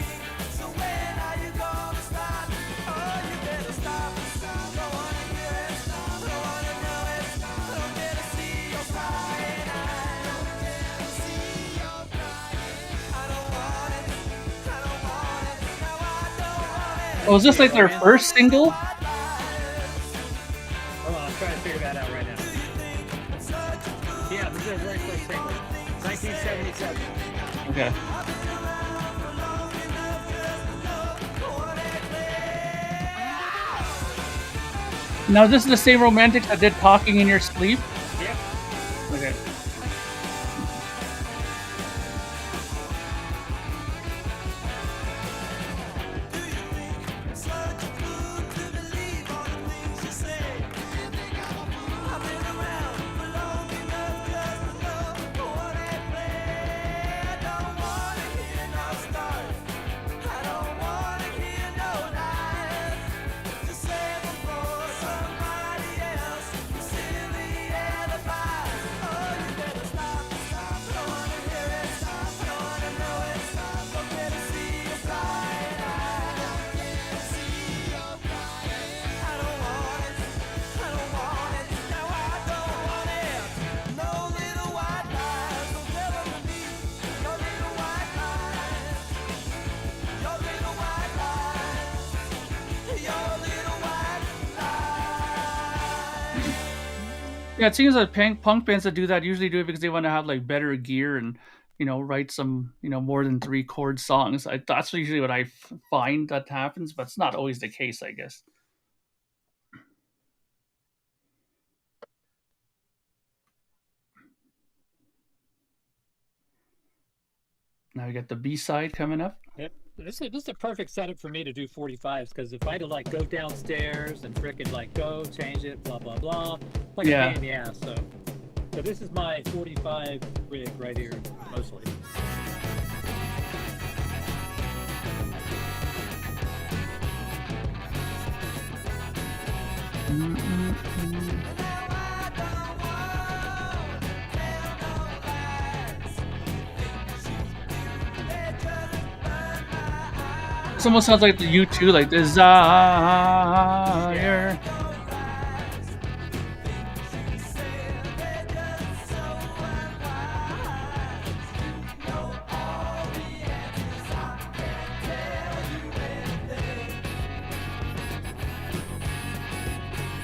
So when are you gonna start? Oh, you better stop. Don't wanna hear it. Don't wanna know it. Don't get to see your crying eyes. Don't get to see your crying. I don't want it. I don't want it. No, I don't want it. Oh, is this like their first single? Hold on, I'm trying to figure that out right now. Yeah, this is their very first single. 1977. Okay. Now, this is the same Romantics that did Talking in Your Sleep? Yep. Okay. Yeah, it seems like punk bands that do that usually do it because they want to have like better gear and write some more than 3 chord songs. That's usually what I find that happens, but it's not always the case, I guess. Now we got the B side coming up. Yep. This is a perfect setup for me to do 45s, because if I had to like go downstairs and frickin' like go change it, blah blah blah, like a pain in the ass. So this is my 45 rig right here, mostly. This almost sounds like the U2, like Desire.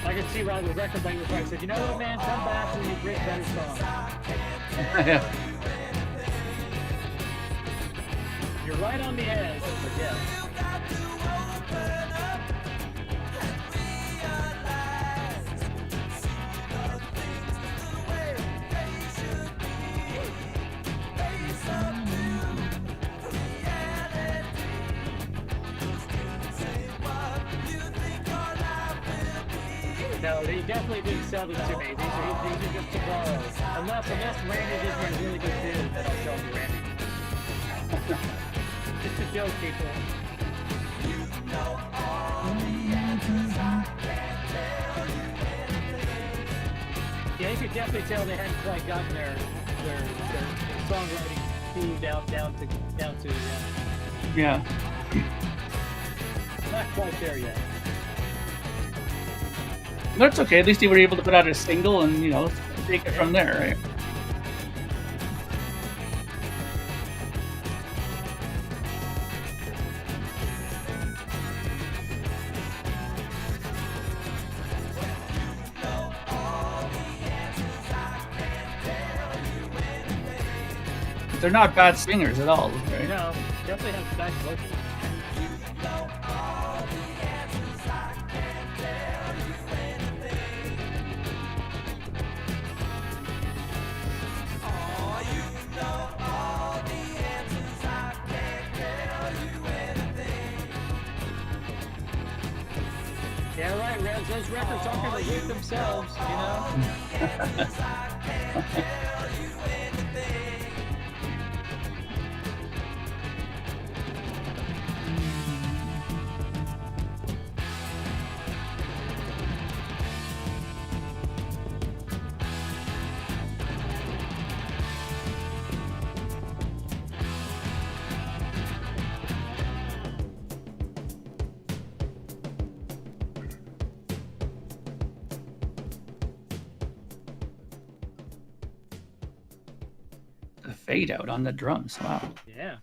I can see why the record label probably said, you know what, man, come back when you bring better songs. Yeah. You're right on the edge, but yeah. No, they definitely didn't sell this to me. These are just to borrow. Unless Randy gives me a really good deal, then I'll sell them to Randy. Just a joke, people. Yeah, you could definitely tell they hadn't quite gotten their songwriting key down to Yeah. not quite there yet. That's okay. At least they were able to put out a single and, take it from there, right? They're not bad singers at all, right? No, definitely have nice vocals. Yeah, right, Revs. Those records aren't going to hit themselves, The fade out on the drums. Wow. Yeah.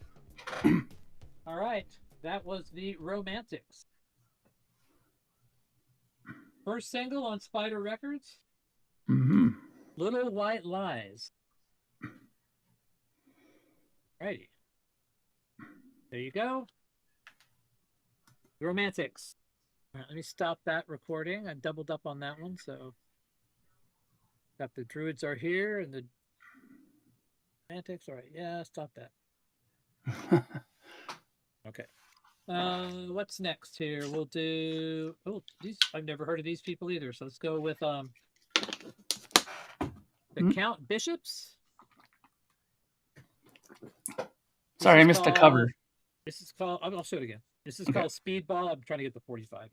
All right. That was the Romantics. First single on Spider Records. Mm-hmm. Little White Lies. Righty. There you go. The Romantics. All right, let me stop that recording. I doubled up on that one, so got the druids are here and the antics. All right, yeah, stop that. Okay. What's next here? We'll do. Oh, these I've never heard of these people either. So let's go with the Count Bishops. Sorry, I missed the cover. This is called. I'll show it again. This is called Speedball. I'm trying to get the 45 out.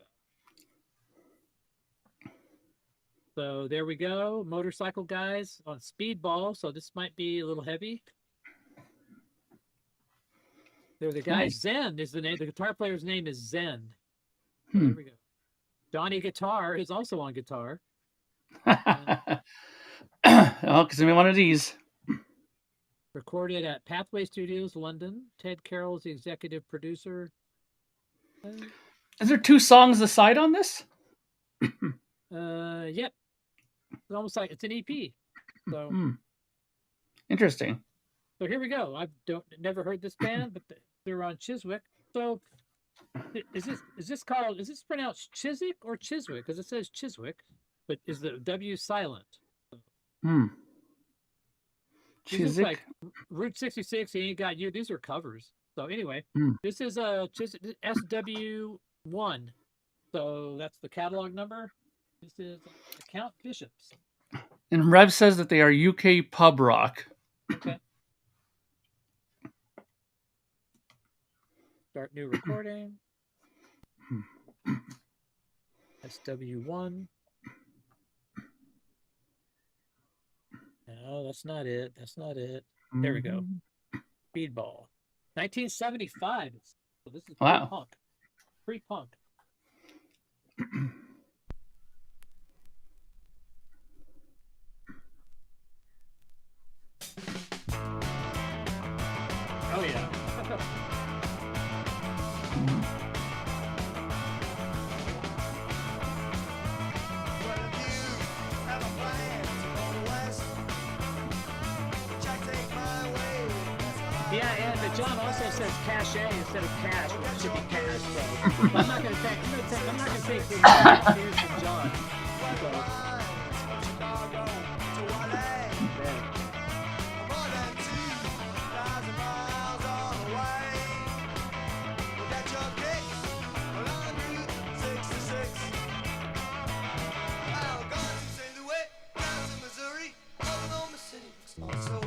So there we go. Motorcycle guys on Speedball. So this might be a little heavy. There, the guy Zen is the name. The guitar player's name is Zen. There we go. Johnny Guitar is also on guitar. Oh, because we one of these. Recorded at Pathway Studios, London. Ted Carroll is the executive producer. Is there 2 songs aside on this? Yep. It's almost like it's an EP. So interesting. So here we go. I've never heard this band, but they're on Chiswick. So is this pronounced Chiswick or Chiswick? Because it says Chiswick, but is the W silent? Chiswick. Like Route 66, He Ain't Got You. These are covers. So anyway, this is a SW1. So that's the catalog number. This is Count Bishops. And Rev says that they are UK pub rock. Okay. Start new recording. SW1. No, that's not it. That's not it. There we go. Speedball. 1975. So this is pre-punk. Pre-punk. Oh yeah. Yeah, and but John also says cachet instead of cash, which should be cash. So I'm not going to take. I'm not going to take this from John. So,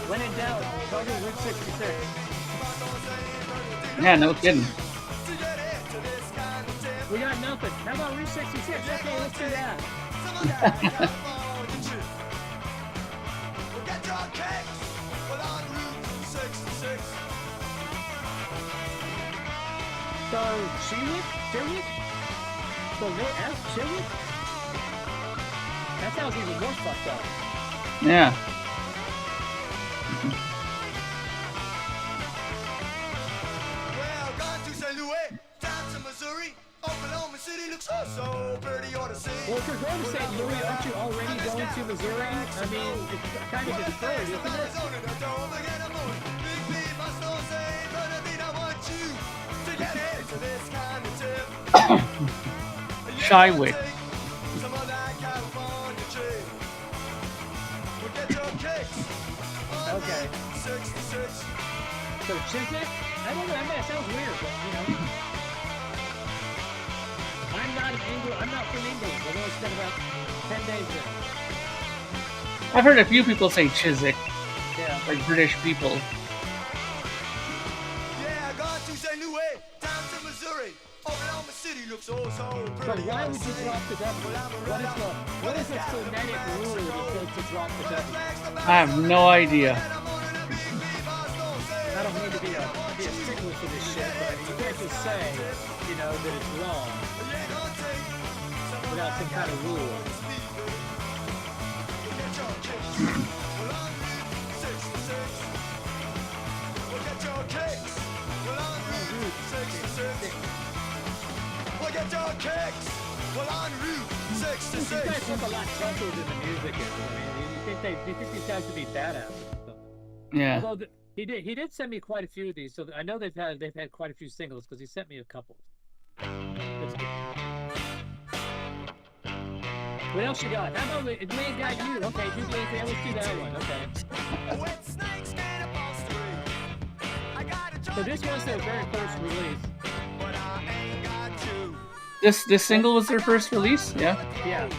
when in doubt, go to Route 66. Yeah, no kidding. We got nothing. How about Route 66? Okay, let's do that. So, Chilic? So, no F? Chilic? That sounds even more fucked up. Yeah. Well, if you're going to St. Louis, aren't you already going to Missouri? I mean, it's kind of absurd, isn't it? Shywick. Okay. So Chiswick? I don't know. I mean, it sounds weird, but you know. I'm not from England. I've only spent about 10 days there. I've heard a few people say Chiswick. Yeah. Like British people. Yeah, gone to St. Louis, down to Missouri. Oklahoma City looks so pretty. So why would you drop the W? What is the phonetic rule that says to drop the W? I have no idea. I don't mean to be a stickler for this shit, but I mean, you can't just say, you know, that it's wrong without some kind of rule. Get your kicks. Well, on Route 66. These guys look a lot tougher than the music is. I mean, do you think these guys would be badasses? So. Yeah. Although He did send me quite a few of these, so I know they've had quite a few singles because he sent me a couple. What else you got? How about we ain't got you? Okay, let's do that one. Okay. So this was their very first release. This single was their first release? Yeah. Yeah.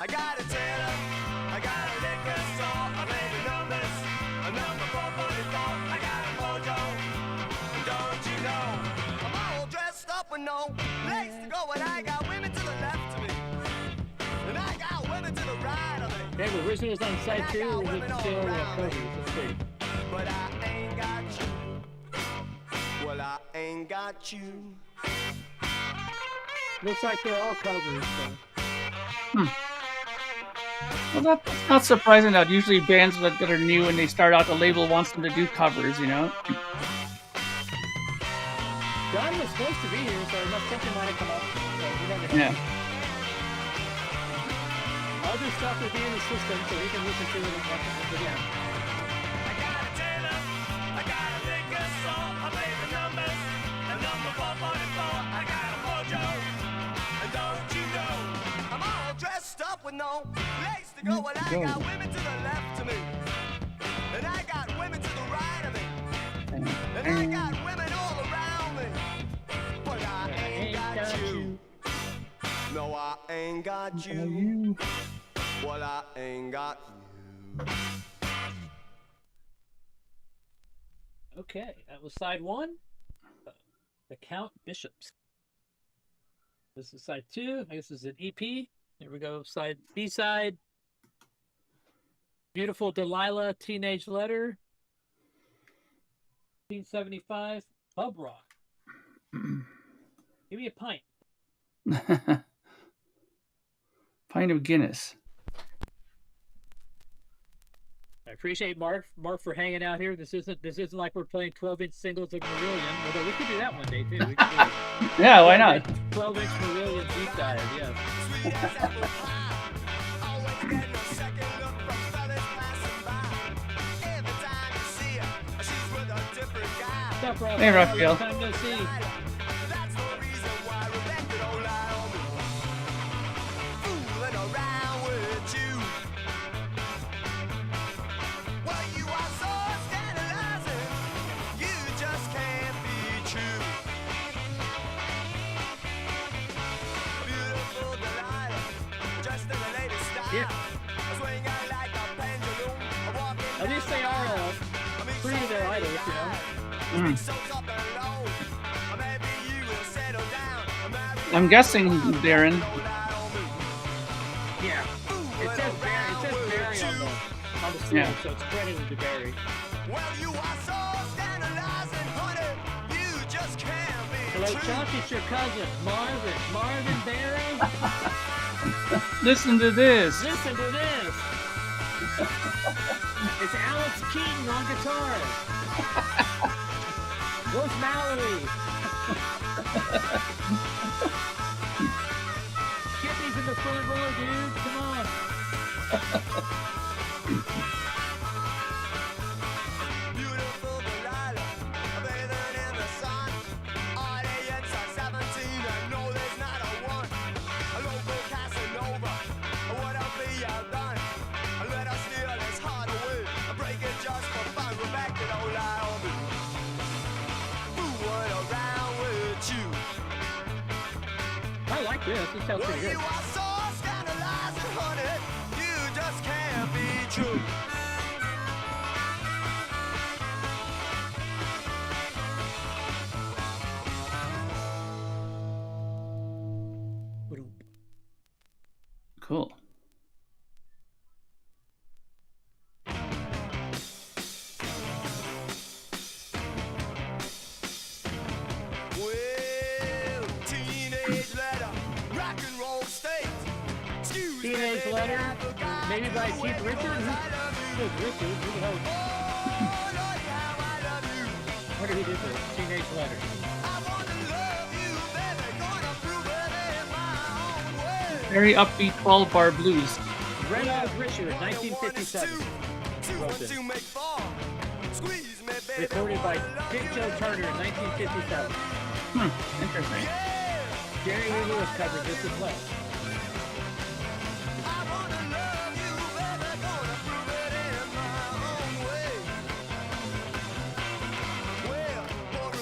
I got a tailor, I got a liquor store, I made the numbers, a number 444, I got a mojo, don't you know, I'm all dressed up with no place to go, and I got women to the left of me, and I got women to the right of me. Okay, the original's on side 2, or is it still covers? Let's see. But I ain't got you, well I ain't got you. Looks like they're all covers, so. Well, that's not surprising. That usually bands that are new and they start out, the label wants them to do covers, you know. John was supposed to be here, so something might have come up. So you never know. Yeah. Other stuff will be in the system, so we can listen to it again. I got a tailor, I got a liquor store, I made the numbers, a number 444, I got a mojo, and don't you know, I'm all dressed up with no place to go, and I got women to the left of me, and I got women to the right of me, and I got women all around me, but I ain't got you. No, I ain't got you. Well, I ain't got you. Okay, that was side 1. The Count Bishops. This is side 2. I guess this is an EP. Here we go. Side B side. Beautiful Delilah, Teenage Letter. 1975. Pub Rock. Give me a pint. Pint of Guinness. I appreciate Mark for hanging out here. This isn't like we're playing 12-inch singles of Marillion, although we could do that one day too. We could do Yeah, why not? 12-inch Marillion deep dive, yeah. What's up, Rob? Hey, Raphael. Time no see. Yeah. At least they are free to their idols, you know. I'm guessing, Darren. Yeah. It says Barry on the sleeve, Yeah. so it's credited to Barry. Hello, Chuck, it's your cousin, Marvin. Marvin Barry? Listen to this. Listen to this. It's Alex Keaton on guitar. Where's Mallory? Skippy's in the front row, dude. Come on. Beautiful Delilah, bathing in the sun. Audience are 17, I know there's not a one. A local Casanova, what else be done? Let us steal his heart away, break it just for fun. We're back to old Wyoming. Fooling around with you. I like this. This sounds pretty good. You are so scandalizing, honey. You just can't be true. Cool. Well, teenage letter, rock and roll state. Excuse me, Teenage baby, Letter, I forgot maybe by the Keith way Richards? I love you. Keith Richards, who the hell? Oh, Lordy, how I love you. What did he do for Teenage Letter? I wanna love you, baby, gonna prove it Very upbeat 12-bar blues. Red Eyes Richard, 1957. Wrote this. Recorded by Big Joe Turner in 1957. Interesting. Jerry Lee Lewis covered this as well.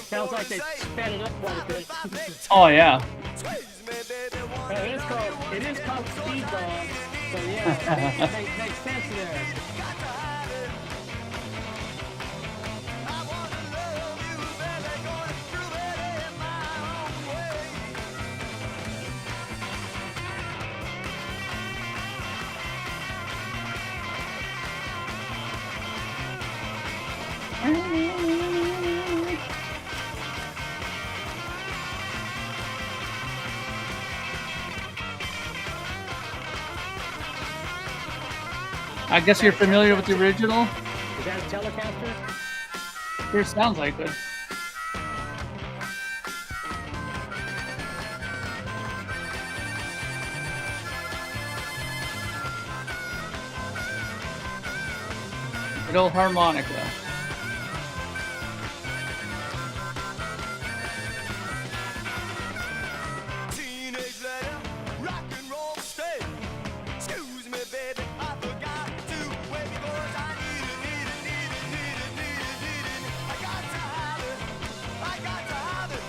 Sounds like they sped it up quite a bit. Oh yeah. It is called Speedball, so yeah, it makes sense there. I guess you're familiar with the original? Is that a Telecaster? Sure sounds like it. Good old harmonica. Teenage letter, rock and roll stay. Excuse me, baby, I forgot to wait because I need it. I got to have it.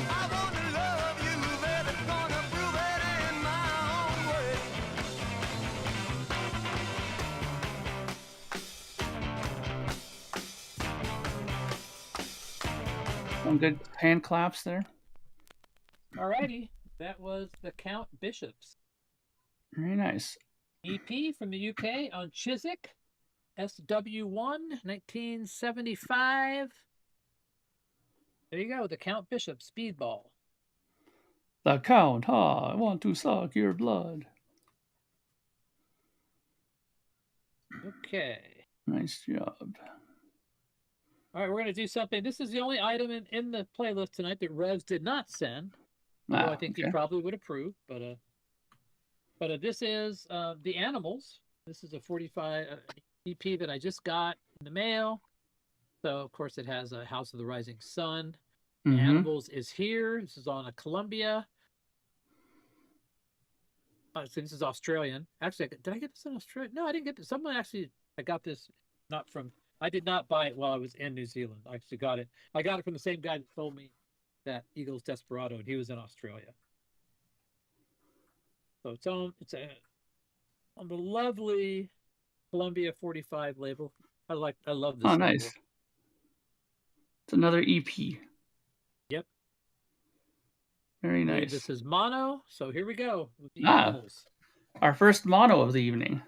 I want to love you, baby, gonna prove it in my own way. Some good hand claps there. Alrighty, that was the Count Bishops Very nice. EP from the UK on Chiswick, SW1, 1975. There you go, the Count Bishop Speedball. The Count, I want to suck your blood. Okay. Nice job. All right, we're going to do something. This is the only item in the playlist tonight that Revs did not send. Although I think he probably would approve, but this is The Animals. This is a 45 EP that I just got in the mail. So, of course, it has a House of the Rising Sun. The Animals is here. This is on a Columbia. So this is Australian. Actually, did I get this in Australia? No, I didn't get this. Someone actually, I got this not from, I did not buy it while I was in New Zealand. I actually got it. I got it from the same guy that sold me that Eagles Desperado, and he was in Australia. So it's on the lovely Columbia 45 label. I love this. Oh, label. nice. It's another EP. Yep. Very Okay, nice. this is mono. So here we go with the Animals. Our first mono of the evening.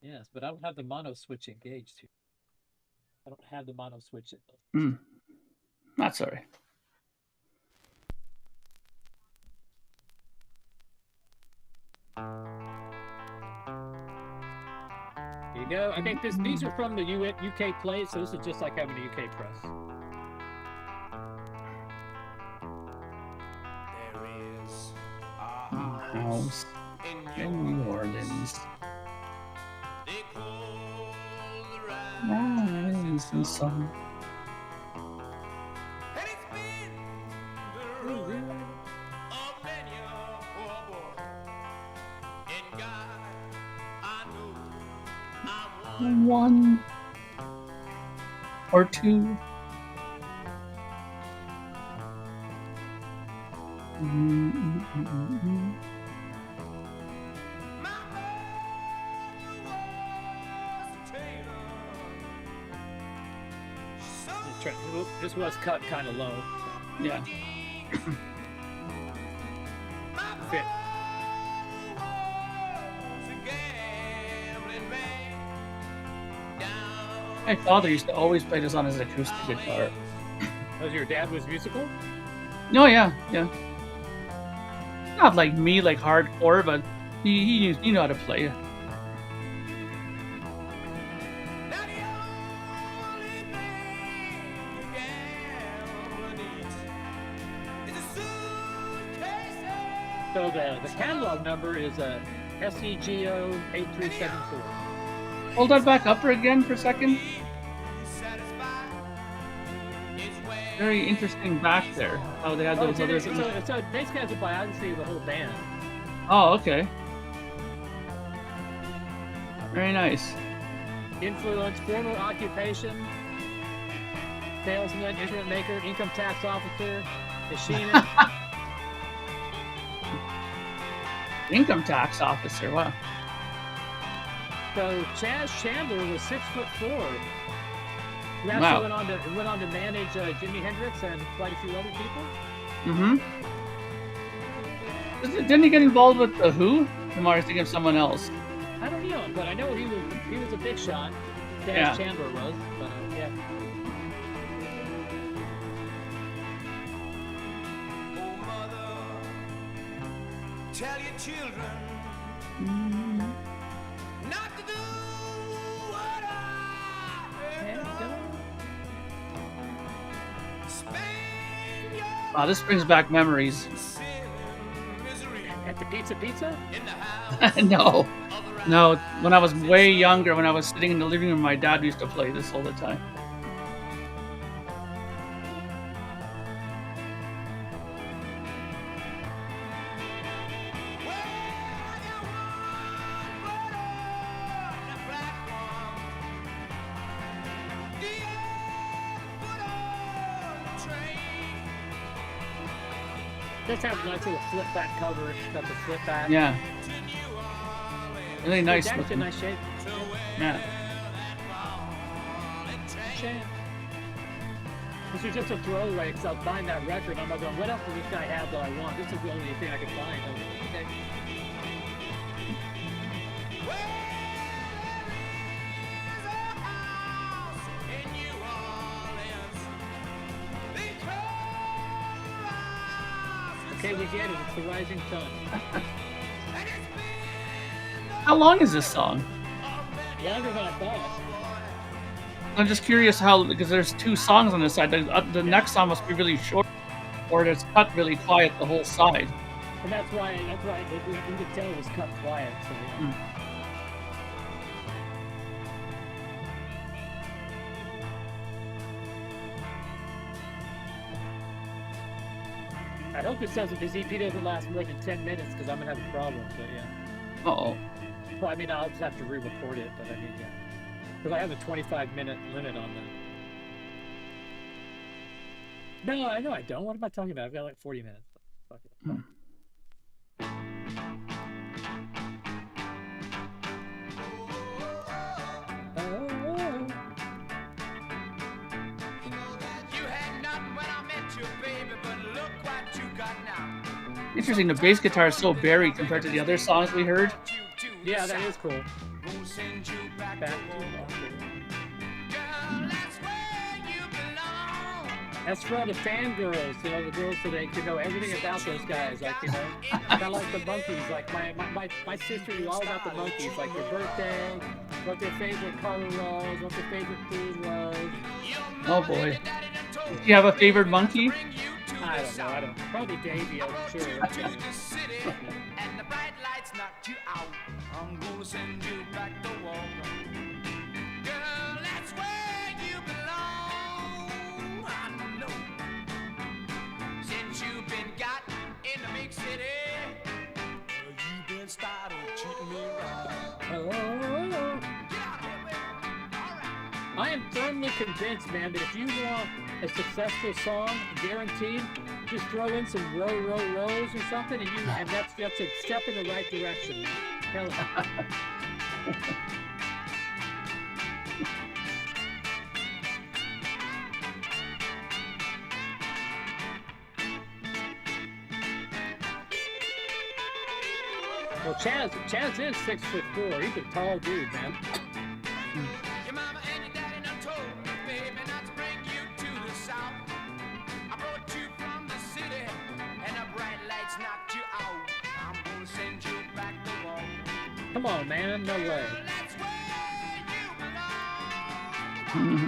Yes, but I don't have the mono switch engaged here. I don't have the mono switch. Not sorry. Here you go. I think these are from the UK plays, so this is just like having a UK press. There is House in New Orleans. they call the Rising sun. and it's been the ruin of many a poor boy. And God, I know I'm one. One or two. My mother was a tailor. This was cut kind of low. Yeah. Fit. My father used to always play this on his acoustic guitar. Oh, your dad was musical? Oh yeah, yeah. Not like me, like hardcore, but he knew how to play. So the catalog number is �SEGO 8374. Hold that back up again for a second. Very interesting back there. How they had those others. So it basically has a biography of the whole band. Oh, okay. Very nice. Influence, former occupation, salesman, internet maker, income tax officer, machinist. Income tax officer, wow. So Chaz Chandler was 6'4". He actually Wow. went on to manage Jimi Hendrix and quite a few other people. Mm-hmm. Didn't he get involved with the Who? Am I thinking of someone else? I don't know, but I know he was a big shot. Chaz Yeah. Chandler was, but yeah. Oh, mother, tell your children not to do what I have done. Spend your Wow, this brings back memories. sin and misery At the Pizza in the house No. of the right. No, when I was way younger, when I was sitting in the living room, my dad used to play this all the time. This has a nice little flip back cover. It's got the flip back. Yeah. Really nice It's actually looking. a nice shape. Yeah. Shame. This was just a throwaway because I was buying that record. I'm like, going, what else does this guy have that I want? This is the only thing I could find. I was like, okay. Okay, we get it. It's the rising sun. How long is this song? Longer than I thought. I'm just curious how, because there's 2 songs on this side. The next song must be really short, or it's cut really quiet the whole side. And that's why you could tell it was cut quiet. So yeah. I hope this EP doesn't last more than 10 minutes because I'm gonna have a problem. But yeah. Uh-oh. Well, I mean, I'll just have to re-record it, but I mean, yeah. Because I have a 25-minute limit on that. No, I know I don't. What am I talking about? I've got like 40 minutes. Fuck it. Interesting, the bass guitar is so buried compared to the other songs we heard. Yeah, that is cool. That's for all the fangirls, you know, the girls so they can know everything about those guys, like, you know, kind of like the monkeys, like my sister knew all about the monkeys, like their birthday, what their favorite color was, what their favorite food was. Oh boy. Do you have a favorite monkey? I don't know, probably Davey, I'm sure. And the bright lights knocked you out. I'm gonna send you back to walk. Girl, that's where you belong. I know. Since you've been got in the big city, you've been started treating me right. I am firmly convinced, man, that if you want a successful song, guaranteed, just throw in some row, rows or something, and that's a step in the right direction. Hell yeah. Well, Chaz is 6'4". He's a tall dude, man. Your mama and your daddy done told me, baby, not to bring you to the south. I brought you from the city, and the bright lights knocked you out. I'm gonna send you back to walk. Come on, man, no way. That's where you belong.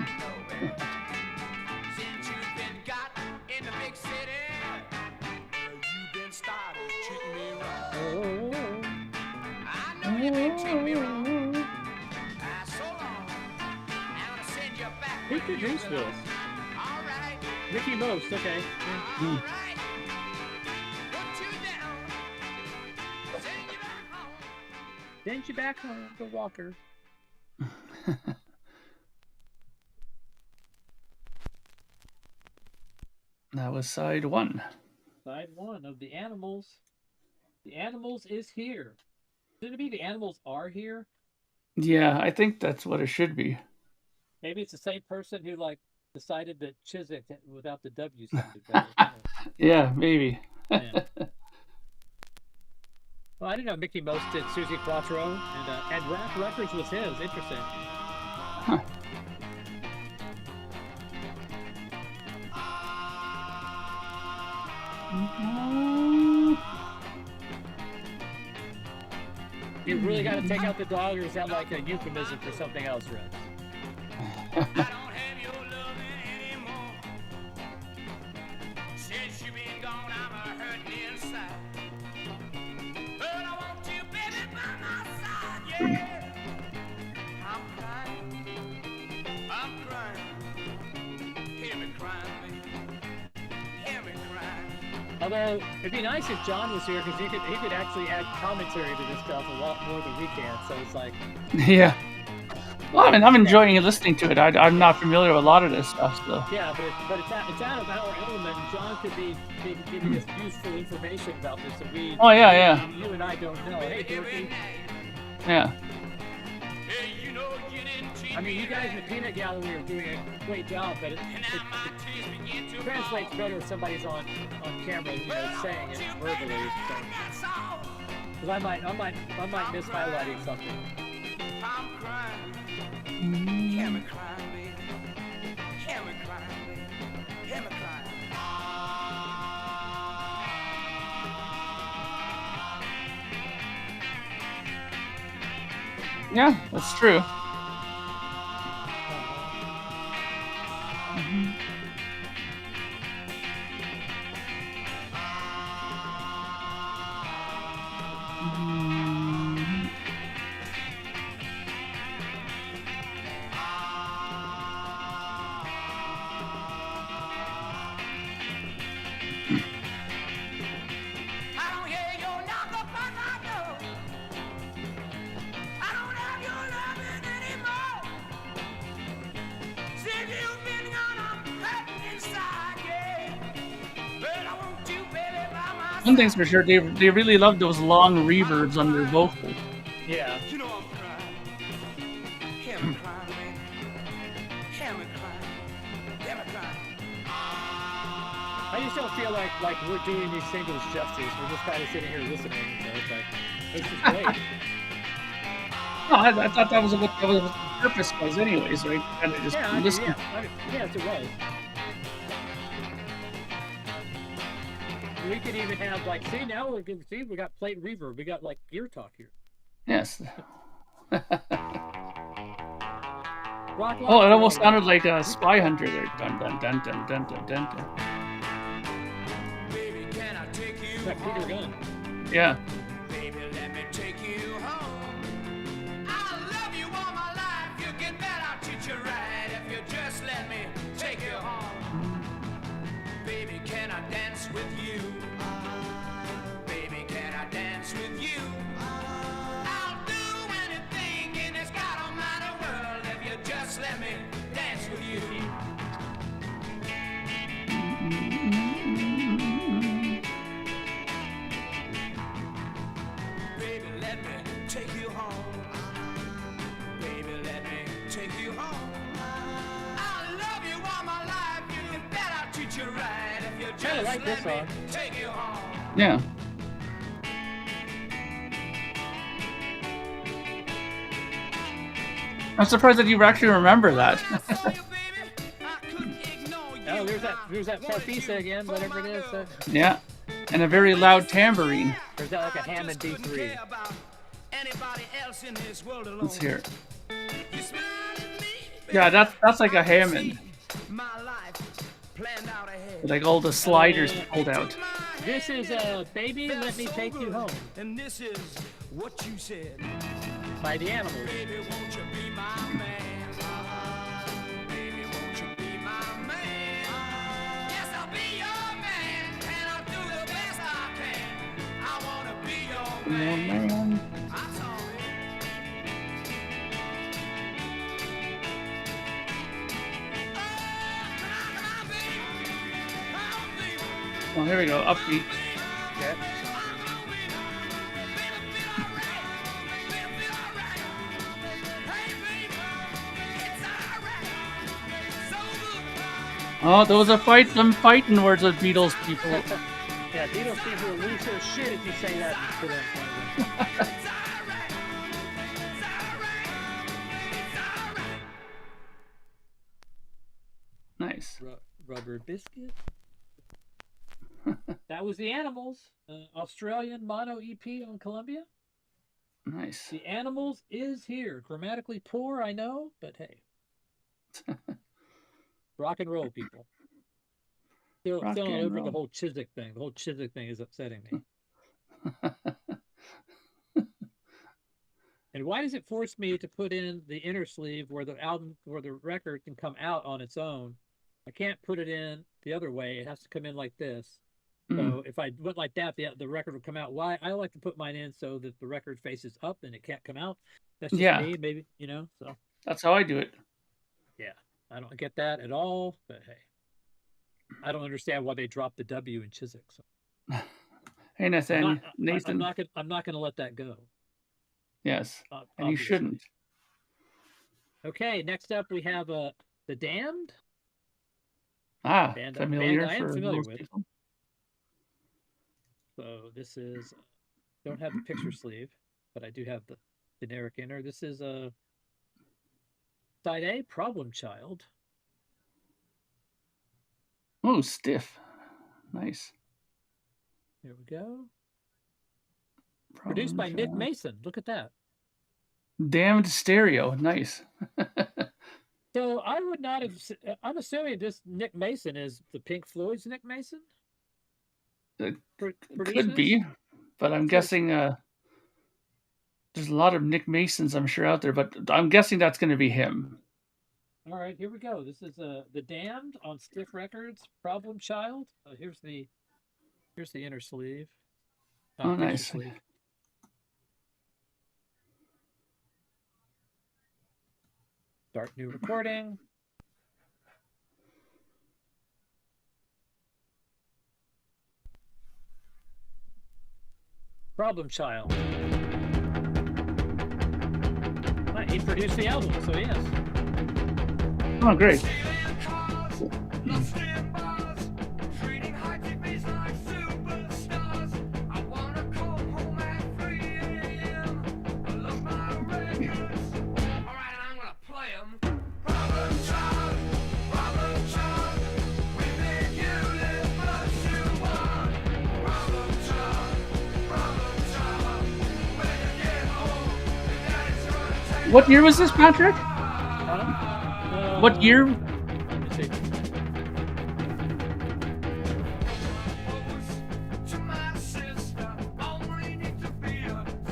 Since you've been got in the big city, you've been started treating me right. Who produced this? Mickey Most, okay. Yeah. Send you back home, the Walker. That was side 1. Side 1 of The Animals. The Animals is here. Shouldn't it be The Animals Are Here? Yeah, I think that's what it should be. Maybe it's the same person who like decided that Chiswick without the W sounded better. Yeah, maybe. Yeah. Well, I didn't know Mickey Most did Susie Quattro, and Rap Records was his. Interesting. Huh. You really got to take out the dog, or is that like a euphemism for something else, Revs? I don't have your loving anymore. Since you've been gone, I'm a hurting inside. But I want you, baby, by my side, yeah. I'm crying. Hear me crying, baby. Hear me crying. Although it'd be nice if John was here, because he could actually add commentary to this stuff a lot more than we can. So it's like, Yeah. Well, I mean, I'm enjoying listening to it. I'm not familiar with a lot of this stuff, so. yeah, but it's out of our element. John could be giving us useful information about this that we. Oh, yeah. You and I don't know. Hey, Dorothy. Yeah. Hey, you know you didn't cheat I mean, me you guys in the right. peanut gallery are doing a great job, but it And now my tears begin to translates fall. better if somebody's on camera, you know, saying it verbally. That's all. Because I might miss highlighting something. I'm crying. Hear me crying, baby. Hear me crying, baby. Hear me crying. Yeah, that's true. I don't hear your knock upon my door. I don't have your loving anymore. Since you've been gone, I'm hurting inside, yeah. But I want you, baby, by my side. One thing's for sure, they really love those long reverbs on their vocal. Yeah. You know I'm crying. Hear me crying, baby. Hear me crying. Hear me crying. I just don't feel like we're doing these singles justice. We're just kind of sitting here listening. So it's like, it's just great. No, I thought that was what the purpose was anyways, right? Kind of just Yeah, I mean, listen. yes, it was. We could even have like, see now we got plate reverb. We got like gear talk here. Yes. Rock Oh, it almost sounded like a Spy Hunter there. Dun dun dun dun dun dun dun dun. Baby, can I take you like Peter home? Gunn. Yeah. Baby, let me take you home. I'll love you all my life. You get that, I'll treat you right. If you just let me take you home. Baby, can I dance with you? Baby, can I dance with you? I'll do anything in this God almighty world if you just let me dance with you. Baby, let me take you home. Baby, let me take you home. I'll love you all my life. You can bet I'll treat you right if you Kinda just like this let me song. take you home. Yeah. I'm surprised that you actually remember that. I saw you, baby. I couldn't ignore you. Oh, there's that Farfisa again, whatever it is. Yeah. And a very loud tambourine. Or is that like a Hammond D3? Let's hear it. You smiled at me, Yeah, that's like a Hammond. my life planned out ahead. With like all the sliders pulled out. This is Baby, Let Me Take You Home And this is what you said. by The Animals. Baby, won't you be my man? Baby, Come on, man. Oh, here we go. Upbeat. Okay. Oh, those are fighting words with Beatles people. Yeah, Beatles people will lose their shit if you say that to them. Nice. Rubber Biscuit. That was the Animals, Australian mono EP on Columbia. Nice. The Animals is here. Grammatically poor, I know, but hey. Rock and roll, people. Still Rock not and over roll. the whole Chiswick thing. The whole Chiswick thing is upsetting me. And why does it force me to put in the inner sleeve where the record can come out on its own? I can't put it in the other way. It has to come in like this. So if I went like that, the record would come out. Why? I like to put mine in so that the record faces up and it can't come out. That's just me, maybe, so. That's how I do it. Yeah, I don't get that at all, but hey. I don't understand why they dropped the W in Chiswick. So. Hey, Nathan. I'm not going to let that go. Yes, and obviously. you shouldn't. Okay, next up we have The Damned. Familiar band I am for familiar most with. people. So this is, don't have the picture sleeve, but I do have the generic inner. This is side A, Problem Child. Oh, stiff. Nice. Here we go. Produced by Nick Mason. Look at that. Damned stereo. Nice. So I would not have. I'm assuming this Nick Mason is the Pink Floyd's Nick Mason. It could be, but I'm guessing there's a lot of Nick Masons, I'm sure, out there, but I'm guessing that's going to be him. All right, here we go. This is The Damned on Stiff Records, Problem Child. Here's the inner sleeve. Oh, nice. Sleeve. Start new recording. Problem Child. He produced the album, so yes. Oh, great. What year was this, Patrick? What year?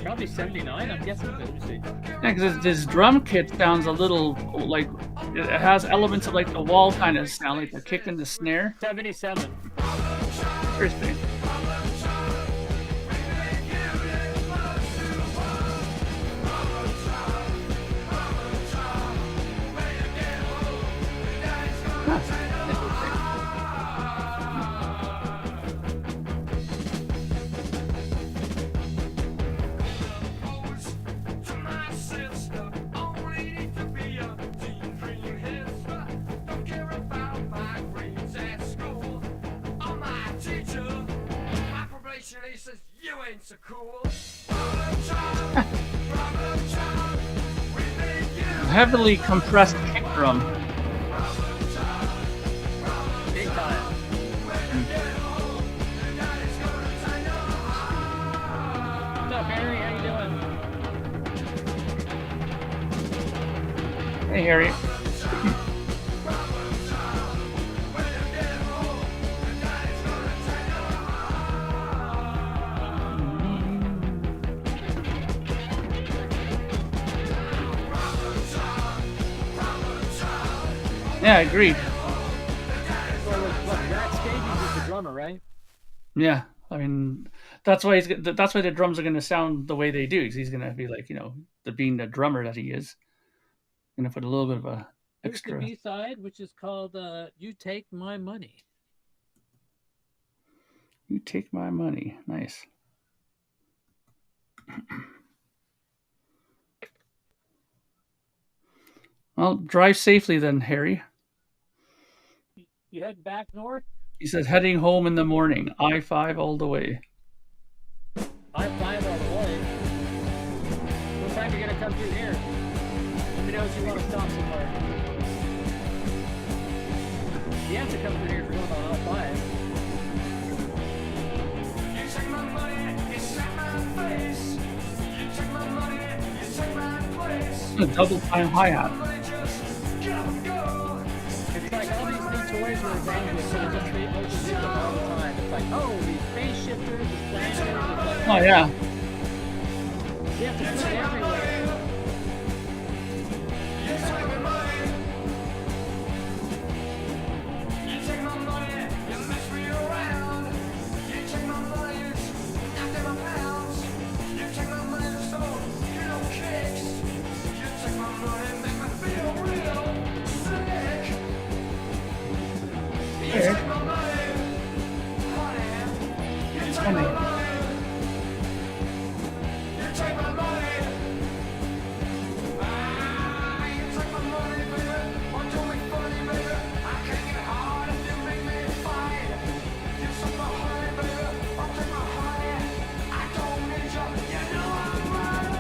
Probably 79, I'm guessing. Let me see. Yeah, because this drum kit sounds a little like it has elements of like the wall kind of sound, like the kick and the snare. 77. Interesting. So cool. Heavily compressed kick drum. Big time. What's up, Harry? How you doing? Hey, Harry. Yeah, I agree. Well, 𝐿𝐞𝐫𝐲'𝐬 is the drummer, right? Yeah, I mean, That's why the drums are going to sound the way they do. 'Cause he's going to be like, being the drummer that he is, going to put a little bit of a extra. Here's the B-side, which is called "You Take My Money." You take my money. Nice. Well, drive safely then, Harry. You head back north? He says heading home in the morning. I-5 all the way. I-5 all the way. What time are you going to come through here? Let me know if you want to stop somewhere. You have to come through here if you're going on I-5. You take my money, you set my face. You take my money, you take my place. A double time hi-hat. It's like all these new toys were invented, so they just use them all the time. It's like, oh, these phase shifters, these planners. Oh, yeah. You have to put it everywhere. You take my money. You take my money, you mess me around. You take my money, after my pounds. You take my money, so you know kicks. You take my money, make me feel real sick. You take my money, honey. You take my money. You take my money. You take my money, baby. Or don't make funny, baby. I can't get hard if you make me fight. You take my honey, baby. I'll take my honey. I don't need you. You know I'm right.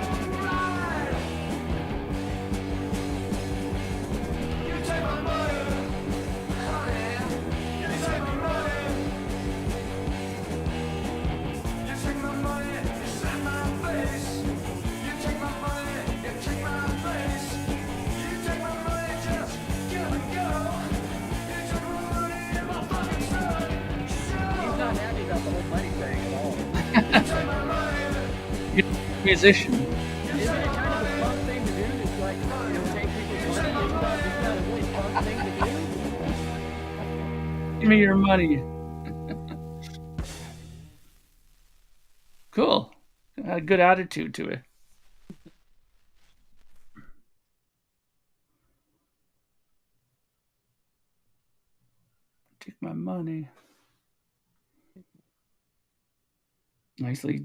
You take my money, honey. You take my money. You take my money, you slap my face. You take my money, you take my face. You take my money, just give and go. You take my money in my fucking son. He's not happy about the whole money thing at all. You take my money. Musician. Isn't it kind of a fun thing to do? It's like, take people's money. Isn't that a really fun thing to do? Give me your money. Cool. Had a good attitude to it. Take my money. Nicely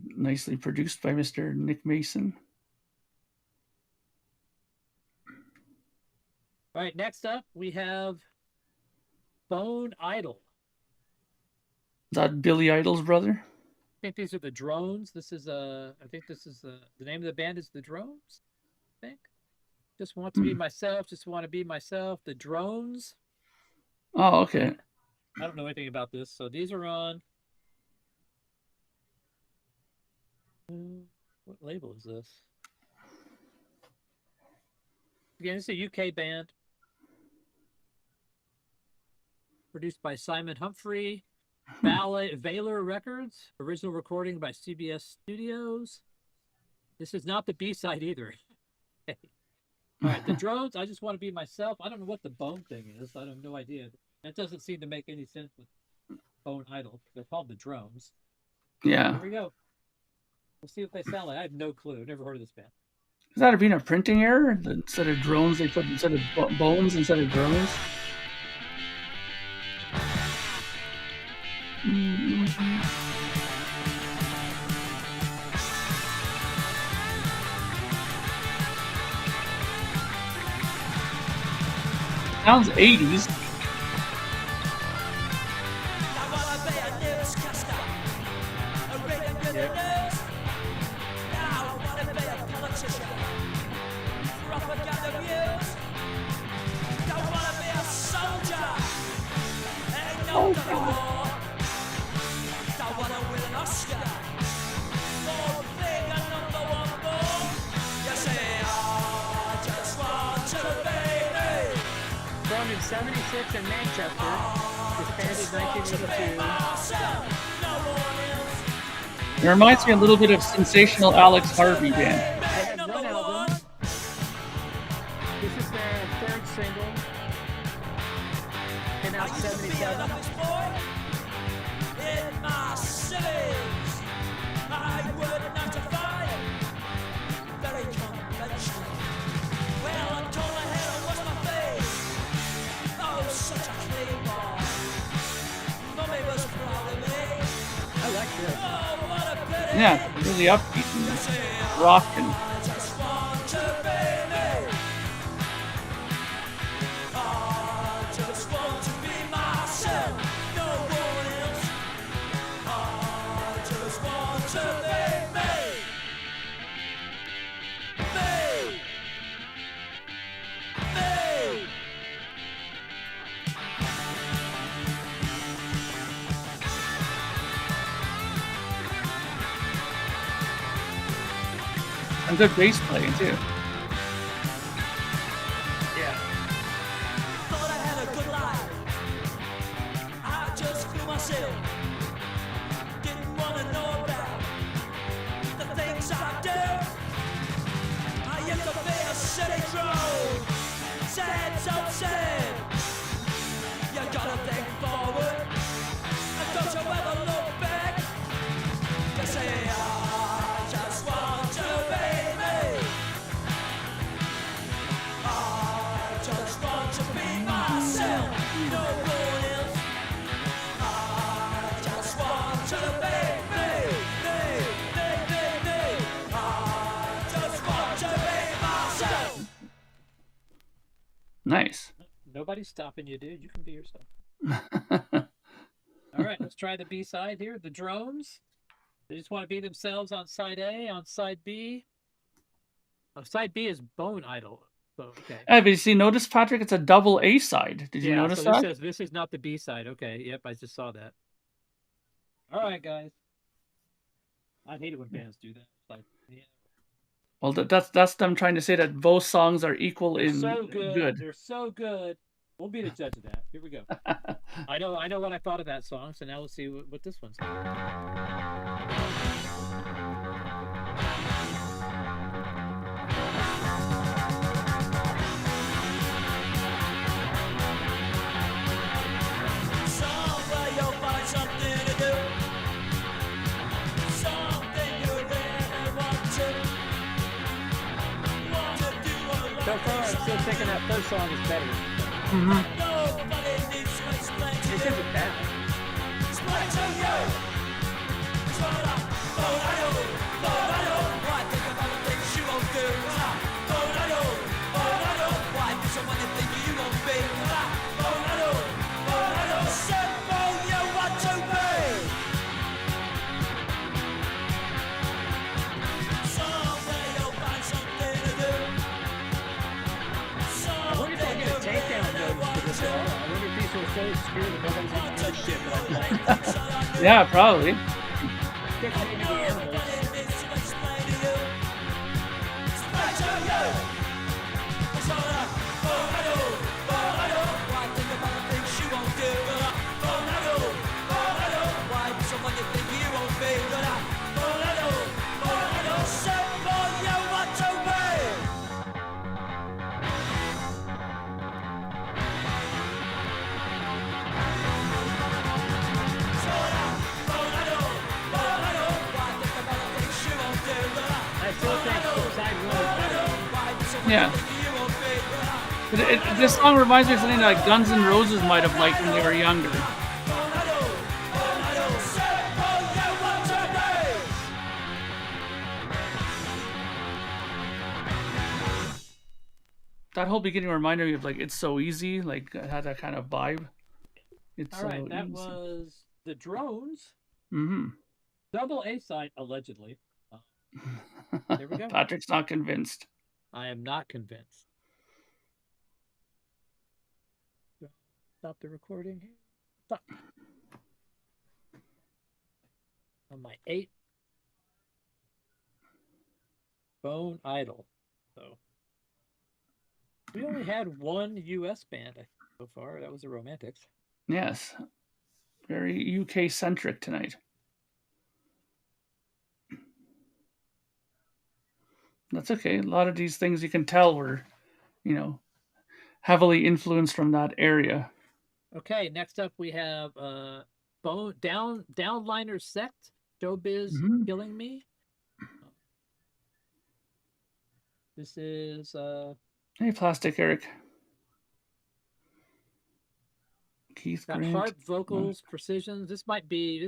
produced by Mr. Nick Mason. All right, next up, we have Bone Idol. Is that Billy Idol's brother? I think these are the Drones. This is I think this is the name of the band is the Drones. I think. Just want to be myself. Just want to be myself. The Drones. Oh, okay. I don't know anything about this. So these are on. What label is this? Again, it's a UK band. Produced by Simon Humphrey. Valor Records. Original recording by CBS Studios. This is not the B-side either. All right, the Drones. I just want to be myself. I don't know what the Bone thing is. I have no idea. That doesn't seem to make any sense with Bone Idol. They're called the Drones. Yeah. Here we go. We'll see what they sound like. I have no clue. Never heard of this band. Is that being a printing error? Instead of drones, they put instead of bones instead of drones? Sounds 80s. Formed in 76 in Manchester, disbanded 1982. It reminds me a little bit of sensational Alex Harvey band. They had one album. This is their third single. Came out in 77. I would notify. Very conventional. Well, I told my head I was my face. Oh, such a clean boy. Mummy was proud of me. I like this. Oh, what a pity. Yeah, really upbeat and rocking. I just want to be me. I just want to be myself. No one else. I just want to be me. Me. Me. And good bass playing too. Yeah. Thought I had a good life. I just flew myself. Didn't want to know about the things I do. I used to be a city drone. Sad, so sad. You gotta think forward. And don't you ever look back. You say, I just want to be me. I just want to be myself, no one else. I just want to be me, me, me, me, me. I just want to be myself. Nice. Nobody's stopping you, dude. You can be yourself. All right, let's try the B side here. The Drones. They just want to be themselves on side A. On side B. Oh, side B is Bone Idol. So, okay. But you see, notice, Patrick, it's a double A side. Did you Yeah, notice so that? this is not the B side. Okay, yep, I just saw that. All right, guys. I hate it when bands do that. It's like, yeah, Well, that's them trying to say that both songs are equal they're in so good. They're so good. We'll be the judge of that. Here we go. I know what I thought of that song. So now let's see what this one's. Somewhere you'll find something to do. Something you really want to do alone. So far, I'm still thinking that first song is better. Nobody needs to explain to This you. isn't bad. Explain to you. It's all about Bonado. Why think about the things you won't do? Bonado. Why be someone you think you won't be? Bonado. Simple you want to be. Someday you'll find something to do. I wonder if I get a takedown notice for this song. I wonder if these are so obscure that nobody's going to do shit that I play. Yeah, probably. Just maybe the animals. I still think side one is better. Yeah. But this song reminds me of something like Guns N' Roses might have liked when they were younger. That whole beginning reminded me of like It's So Easy, like it had that kind of vibe. It's All right, so that easy. was the Drones. Mm-hmm. Double A side, allegedly. There we go. Patrick's not convinced. I am not convinced. Stop the recording here. Stop. On my 8. Bone Idol. So we only had one U.S. band so far. That was the Romantics. Yes. Very UK centric tonight. That's okay. A lot of these things you can tell were, heavily influenced from that area. Okay, next up we have Downliner Sect Showbiz Mhm. Killing Me. This is Hey, Plastic Eric. Keith got Grant. harp vocals, precisions. This might be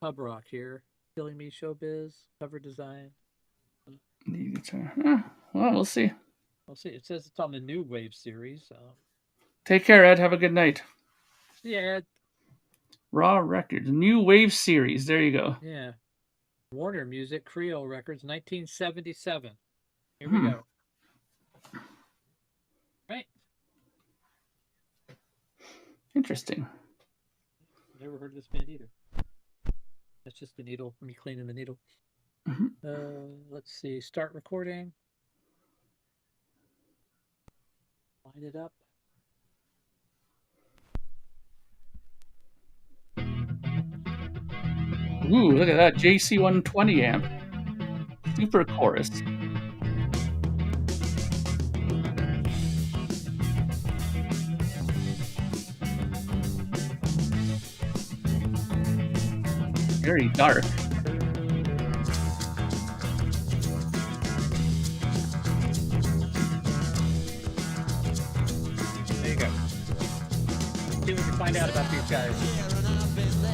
pub rock here. Killing Me Showbiz cover design. Lead guitar. Well, we'll see. We'll see. It says it's on the New Wave series. Take care, Ed. Have a good night. Yeah, Raw Records, New Wave series. There you go. yeah. Warner Music, Creole Records, 1977. Here Hmm. we go. Right. Interesting. Never heard of this band either. That's just the needle. Me cleaning the needle. Mhm. Let's see. Start recording. Line it up. Ooh, look at that JC 120 amp. Super chorus. Very dark. There you go. See what we can find out about these guys.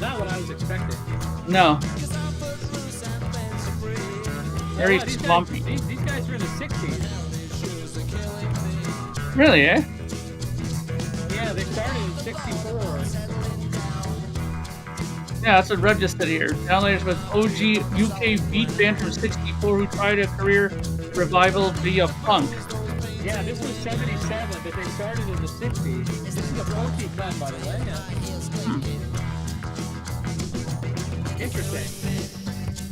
Not what I was expecting. No. Very Yeah, these swampy. These guys are in the 60s. Really, eh? Yeah, they started in 64. Yeah, that's what Rev just said here. Downloaders was OG UK beat band from '64 who tried a career revival via punk. Yeah, this was 77, but they started in the 60s. This is a funky cut, by the way. Interesting.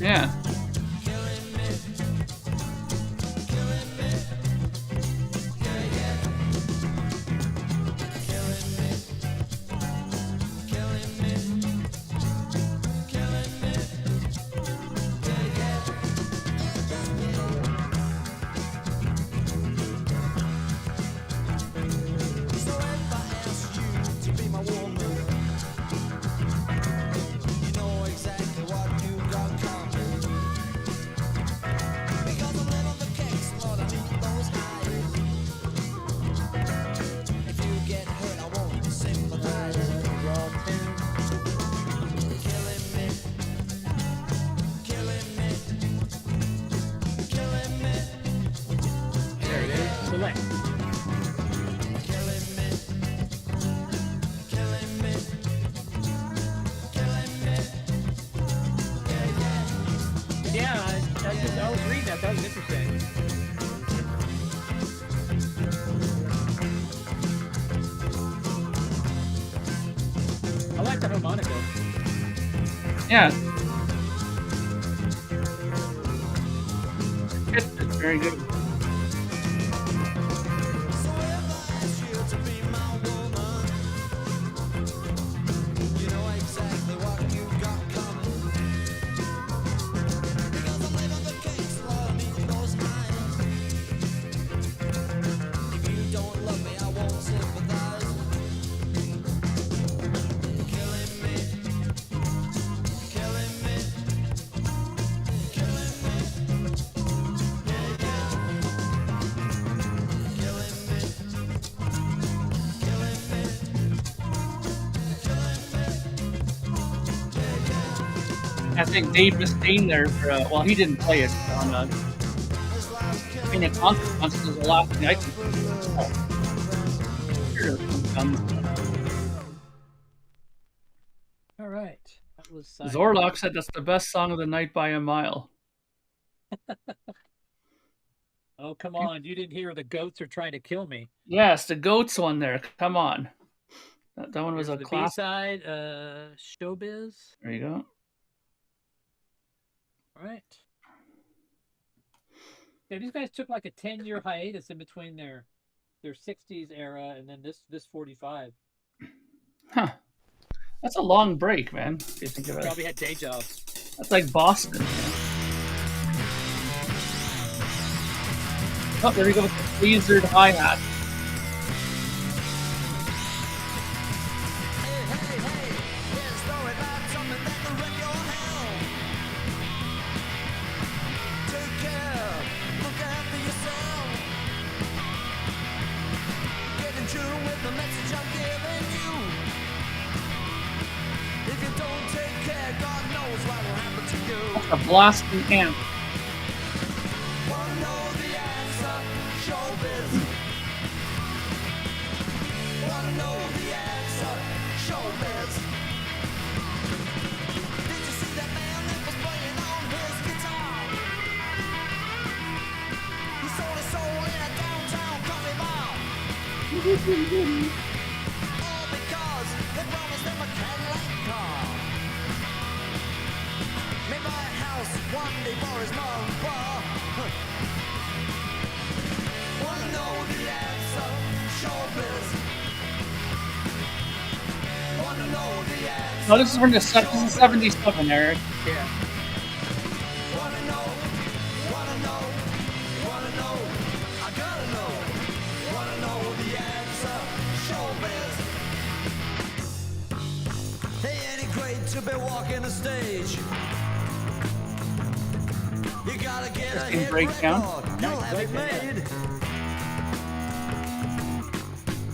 Yeah. There it is. Select. Yeah, I was reading that. That was interesting. I like the harmonica. Yeah. It's very good. I think Dave Mustaine there for, well, he didn't play it on in a concert once. It was the last thing I could All right. That was Zorlock said that's the best song of the night by a mile. Oh, come on. You didn't hear the goats are trying to kill me. Yes, the Goats one there. Come on. That one was Here's a the classic. B-side, Showbiz. There you go. All right. Yeah, these guys took like a 10-year hiatus in between their 60s era and then this 45. Huh. That's a long break, man. If you think about it. Probably had day jobs. That's like Boston. Oh, there we go with the lasered hi-hat. A blasting amp. Wanna know the answer? Showbiz. Wanna know the answer? Showbiz. Did you see that man that was playing on his guitar? He sold his soul in a downtown coffee bar. All because they promised him a Cadillac car. May buy a house one day for his mom and pa. Wanna know the answer? Showbiz. Wanna know the answer? No, this is from the 77, Eric. Yeah. Wanna know? Wanna know? Wanna know? I gotta know. Wanna know the answer? Showbiz. Hey, ain't it great to be walking the stage? You gotta get a hit breakdown. record. You'll have it made.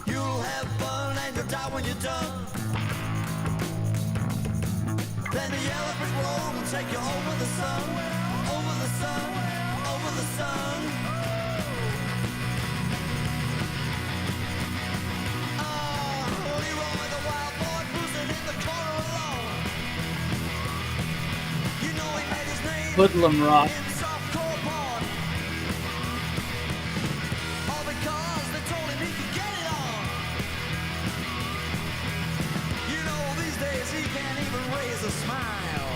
You'll have fun and you'll die when you're done. Then the yellow brick road will take you over the sun, over the sun, over the sun. Oh, Leroy the wild boy cruising in the corner alone. You know he made his name Hoodlum rock. in softcore porn. All because they told him he could get it on. You know these days he can't even raise a smile.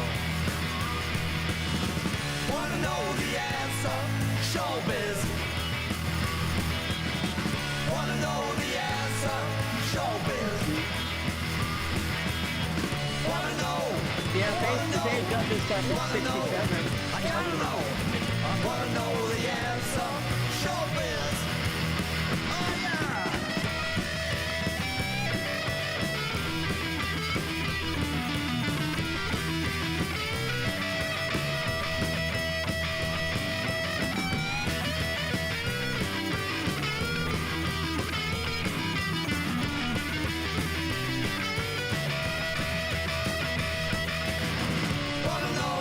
Wanna know the answer? Showbiz. Wanna know the answer? Showbiz. Wanna know? Yeah, they got this stuff in 67. I gotta know. Wanna know the answer? Showbiz. Oh yeah. Wanna know?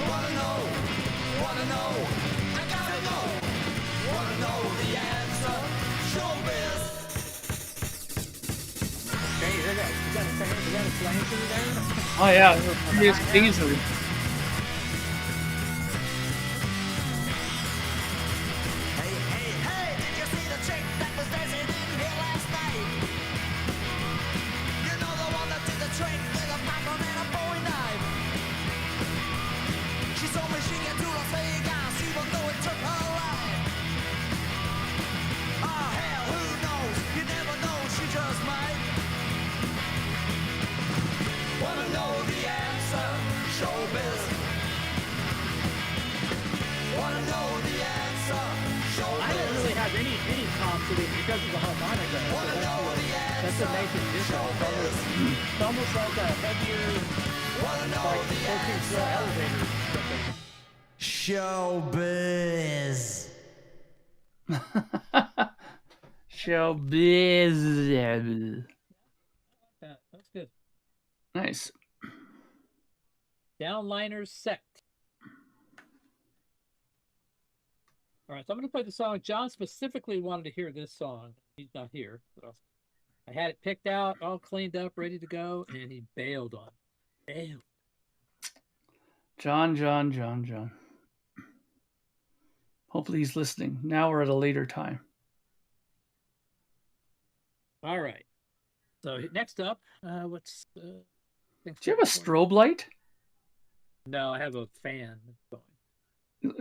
Wanna know? Wanna know? I gotta know. Wanna know the answer? Showbiz. Hey, is that a flame through there? Oh yeah, the previous Paisley. Hey, hey, hey, did you see the chick that was dancing in here last night? You know the one that did the trick with a python and a bowie knife. She told me she can do Las Vegas even though it took her life. Oh hell, who knows? You never know, she just might. Wanna know the answer? Showbiz. Wanna know the answer? Showbiz. I don't really have any comp to it because of the harmonica. So that's what makes it different. It's almost like a heavier, Wanna know like the 14th floor elevator. Showbiz. Showbiz. Yeah, that's good. Nice. Downliners Sect. All right, so I'm going to play the song. John specifically wanted to hear this song. He's not here. So I had it picked out, all cleaned up, ready to go, and he bailed on it. Bailed. John. Hopefully he's listening. Now we're at a later time. All right. So next up, what's... Do you have a strobe light? No, I have a fan going.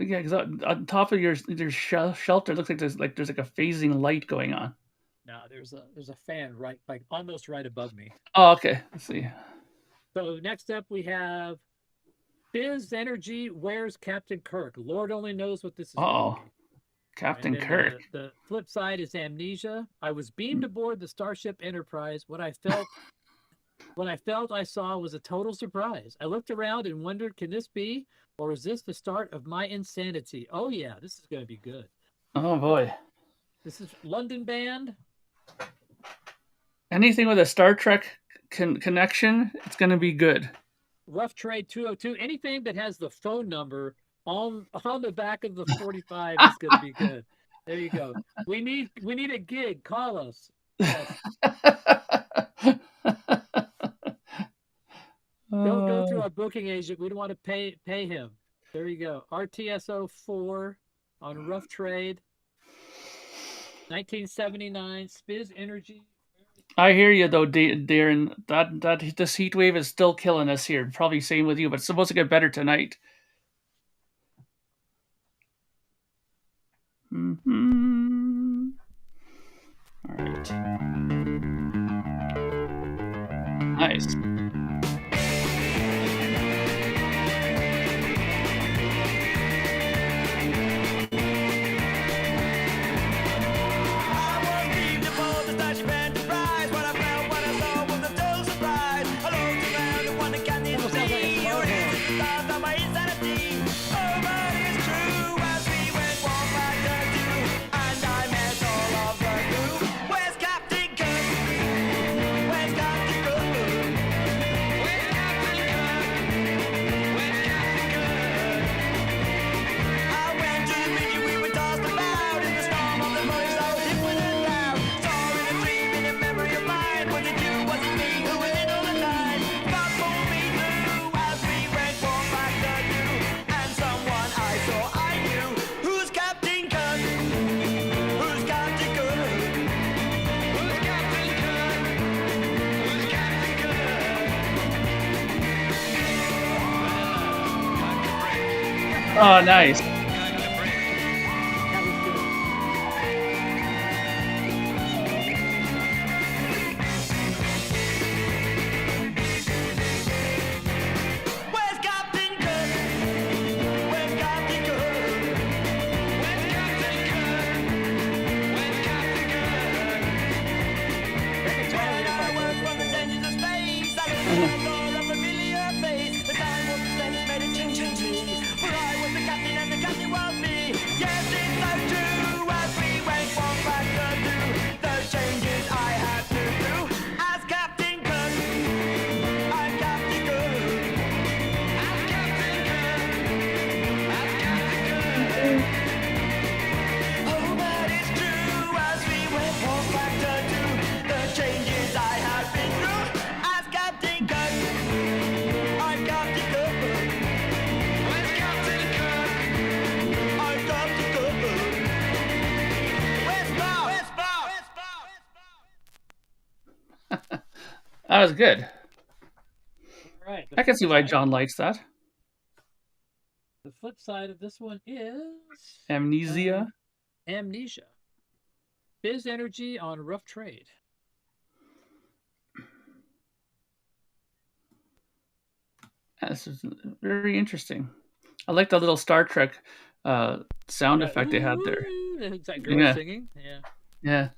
Yeah, because on top of your shelter, it looks like there's like a phasing light going on. No, there's a fan right, like almost right above me. Oh, okay. Let's see. So next up we have Fizz Energy. Where's Captain Kirk? Lord only knows what this is. Oh, Captain And then Kirk. The flip side is Amnesia. I was beamed aboard the Starship Enterprise. What I felt I saw was a total surprise. I looked around and wondered, can this be, or is this the start of my insanity? Oh yeah, this is going to be good. Oh boy. This is London band. Anything with a Star Trek connection, it's going to be good. Rough Trade 202. Anything that has the phone number on the back of the 45 is going to be good. There you go. We need a gig. Call us. Yes. Don't go through our booking agent. We don't want to pay him. There you go. RTSO 4 on Rough Trade. 1979. Spiz Energy. I hear you though, Darren. That this heat wave is still killing us here. Probably same with you, but it's supposed to get better tonight. Mm-hmm. All right. Nice. Oh, nice. That was good. All right. I can see why John likes that. The flip side of this one is Amnesia. Amnesia. Spiz Energy on Rough Trade. This is very interesting. I like the little Star Trek sound effect they had there. Is that girl singing? Yeah. Yeah.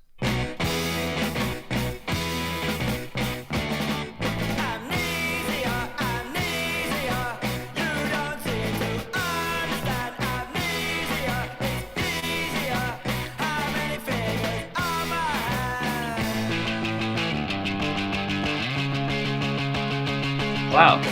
Wow.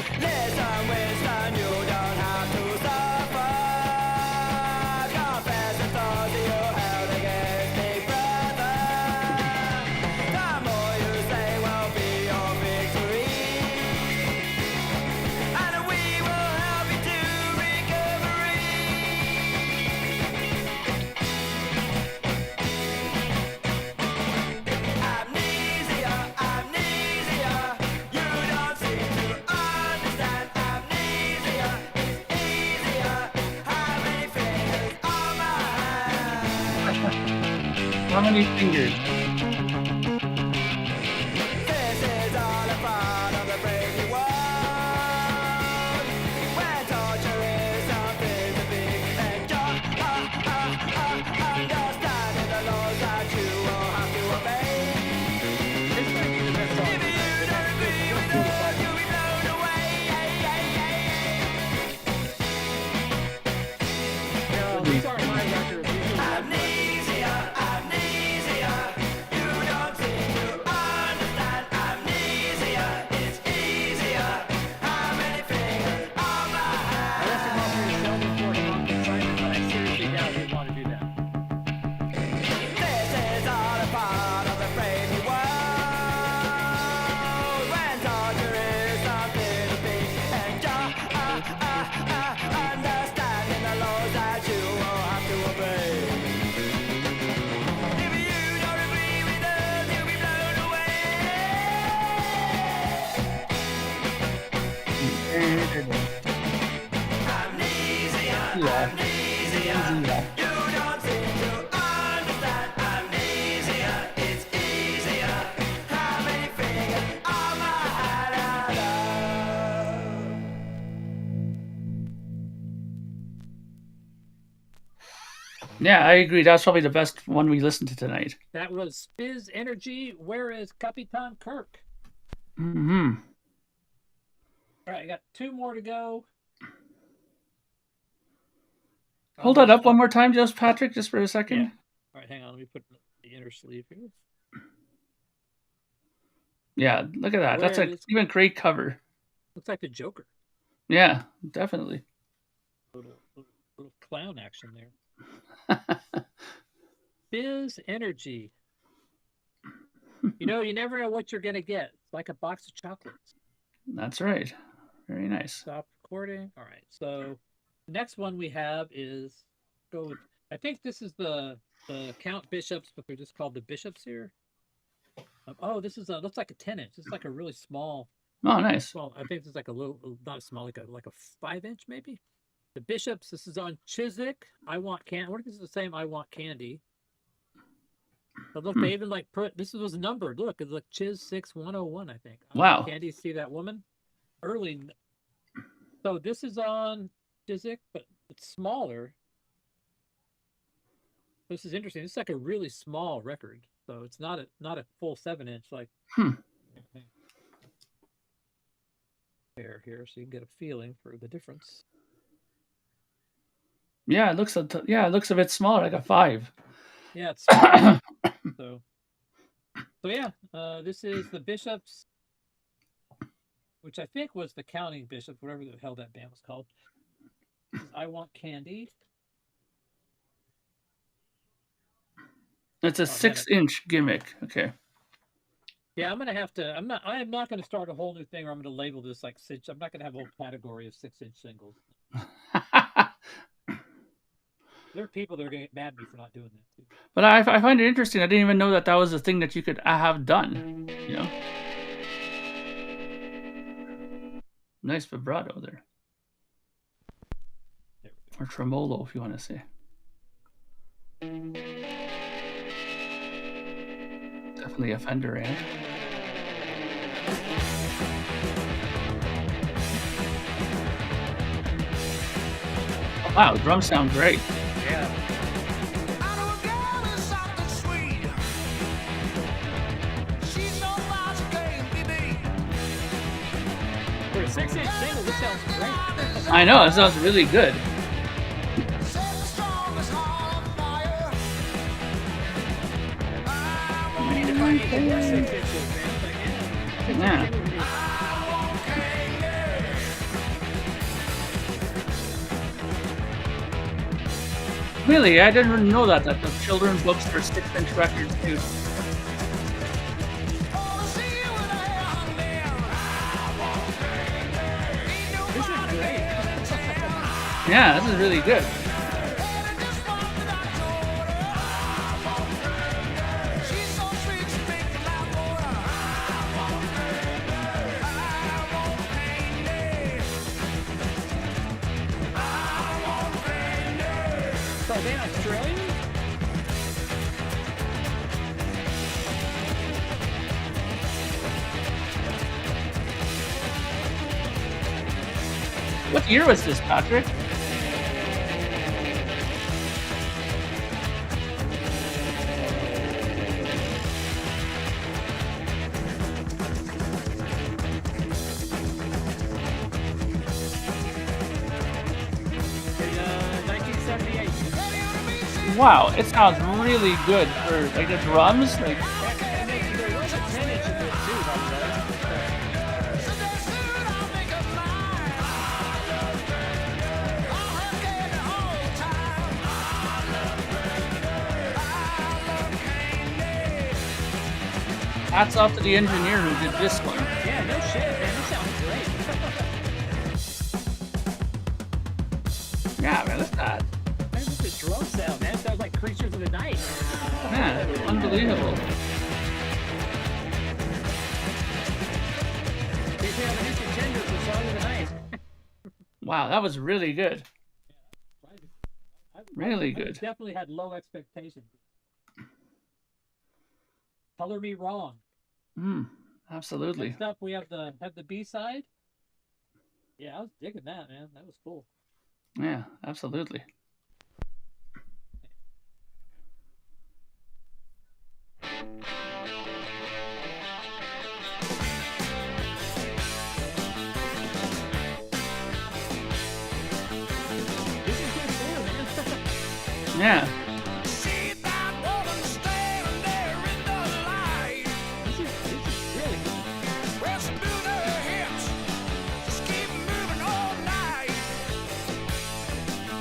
How many fingers? This is all a part of the crazy world, where torture is something to be enjoyed. Understanding the laws that you will have to obey. If you don't agree with us, you'll be blown away. These aren't my records. Amnesia, amnesia. Yeah, I agree. That's probably the best one we listened to tonight. That was Spiz Energy. Where is Capitan Kirk? Mm-hmm. All right, I got 2 more to go. Hold that up one more time, just Patrick, just for a second. Yeah. All right, hang on. Let me put the inner sleeve here. Yeah, look at that. That's an even great cover. Looks like the Joker. Yeah, definitely. Little clown action there. Spiz Energy. You know, you never know what you're going to get. It's like a box of chocolates. That's right. Very nice. Stop recording. All right. So the next one we have is I think this is the Count Bishops, but they're just called the Bishops here. Oh, this is looks like a 10-inch. It's like a really small. Oh, nice. Well, I think it's like a little, not small, like a 5-inch maybe. The Bishops. This is on Chiswick. I Want Candy. What if this is the same I Want Candy? But look, they even like this was numbered. Look, it's like Chiz 6101, I think. Wow. Candy, see that woman? Early. So this is on Chiswick, but it's smaller. This is interesting. It's like a really small record, so it's not a full 7-inch like. Here, so you can get a feeling for the difference. Yeah, it looks a bit smaller, like a 5. Yeah, it's small. so yeah, this is the Bishops, which I think was the Counting Bishops, whatever the hell that band was called. I Want Candy. It's a 6-inch gimmick. Okay. Yeah, I'm gonna have to. I am not gonna start a whole new thing, or I'm gonna label this like 6. I'm not gonna have a whole category of 6-inch singles. There are people that are gonna get mad at me for not doing that too. But I find it interesting. I didn't even know that was a thing that you could have done. You know. Nice vibrato there. Or tremolo, if you want to say. Definitely a Fender amp. Oh, wow, the drums sound great. Yeah. For a 6-inch single, this sounds great. I know, it sounds really good. Yeah. Really, I didn't know that the children's books for 6-inch records too. This is great. Yeah, this is really good. Are they Australian? What year was this, Patrick? Wow, it sounds really good for like the drums. Like, hats off to the engineer who did this one. Yeah, no shit, man. This sounds great. Yeah, man, look at that. Look at the drum sound, man. It sounds like Creatures of the Night. Yeah, unbelievable. They have a new contender for Song of the Night. Wow, that was really good. Really I good. definitely had low expectations. Color Me Wrong. Absolutely. Next up, we have the B-side. Yeah, I was digging that, man. That was cool. Yeah, absolutely. Yeah. See that woman standing there in the light. This is really good. Well, she moved her hips, just keep moving all night.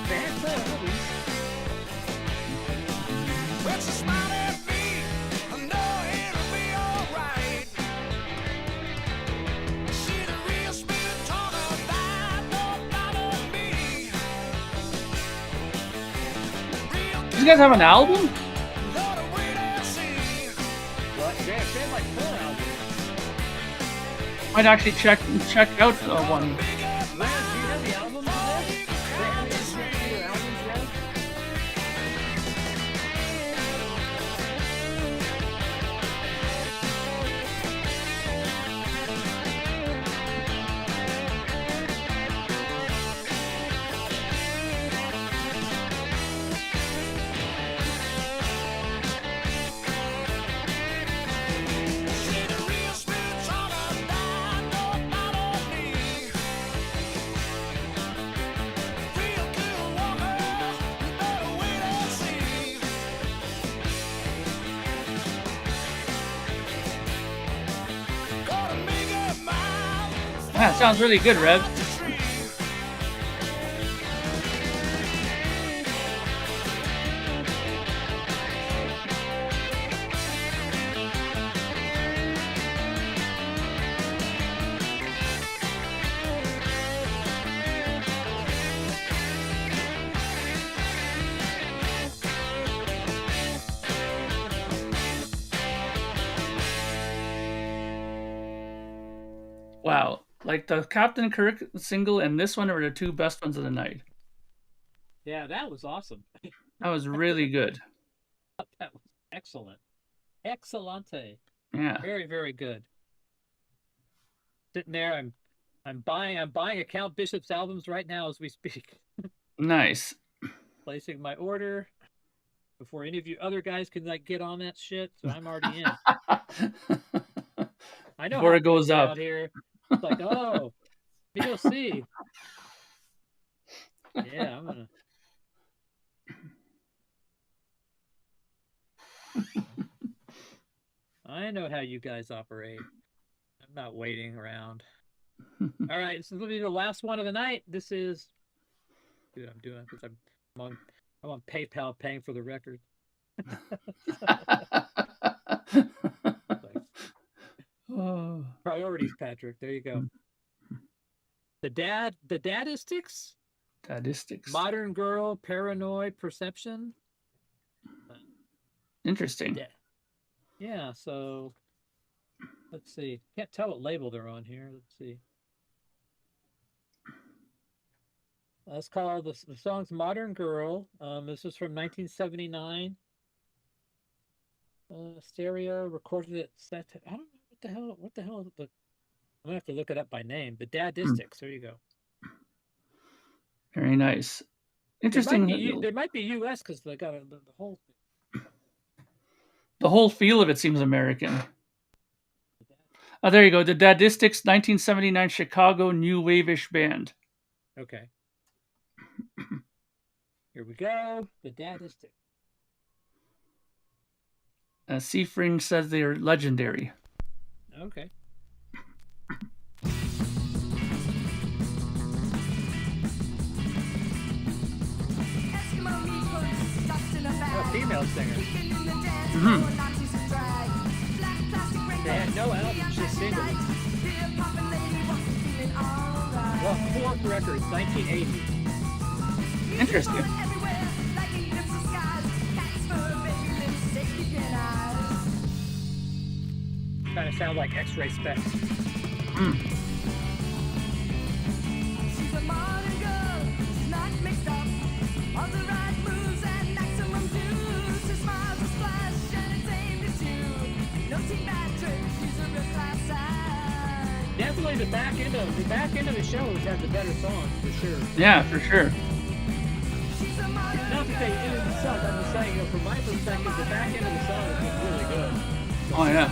They had four albums. Well, she smiled at me, I know it'll be alright. See the real spirit talking about me. You guys have an album? Gotta wait and see. What? They had like four albums. Might actually check out one. Lance, do you have the albums of this? They have any particular albums, Rev? See the real spirit talking about me. Real good woman, you better wait and see. Gotta make it mine. Yeah, it sounds really good, Rev. Wow. Like the Captain Kirk single and this one are the two best ones of the night. Yeah, that was awesome. That was really good. That was excellent. Excellente. Yeah. Very, very good. Sitting there, I'm buying Account Bishop's albums right now as we speak. Nice. Placing my order before any of you other guys can like get on that shit. So I'm already in. I know Before how it goes things are up. out here. It's like, oh, VOC. Yeah, I'm gonna. I know how you guys operate. I'm not waiting around. All right, this is going to be the last one of the night. This is, dude, I'm doing because I'm on PayPal paying for the record. Oh. Priorities, Patrick. There you go. The dadistics. Statistics. Modern girl, paranoid perception. Interesting. Yeah, so let's see. Can't tell what label they're on here. Let's see. Let's call the song's Modern Girl. This is from 1979. Stereo recorded at set. I don't know what the hell is the. I'm gonna have to look it up by name. The Dadistics. There you go. Very nice. Interesting. There might be U.S. because they got the whole. The whole feel of it seems American. Oh, there you go. The Dadistics, 1979 Chicago new wave-ish band. Okay. Here we go. The Dadistics. Seafringe says they are legendary. Okay. Oh, female singer. They had no albums, just singles. Well, fourth record, 1980. Interesting. Kind of sound like X-Ray Specs. She's a modern girl, she's not mixed up. All the right moves and maximum juice. Her smile's a splash and it's aimed at you. No team Patrick, she's a real class act. Definitely the back end of the show has had the better songs for sure. Yeah, for sure. She's a modern Not that they in and of themselves, I'm just saying, from my perspective, the back end of the song has been really good. Oh, yeah.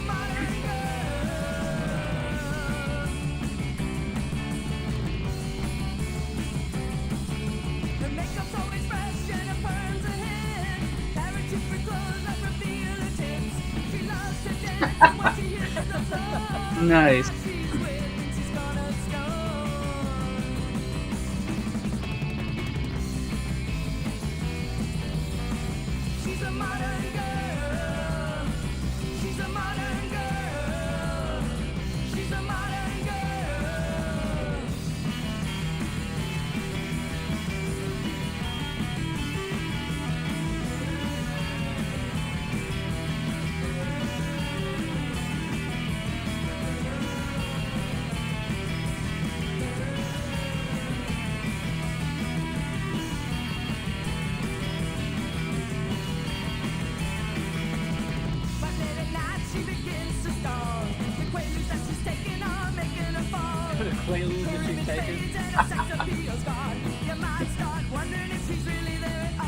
Her makeup's always fresh and her perms are hip. Nice. She's a modern girl. She's a modern girl. She's a modern girl. But late at night she begins to stall. The quaaludes that she's taking are making her fall. The Quaaludes that she's taking. And her sex appeal's gone. You might start wondering if she's really there at all.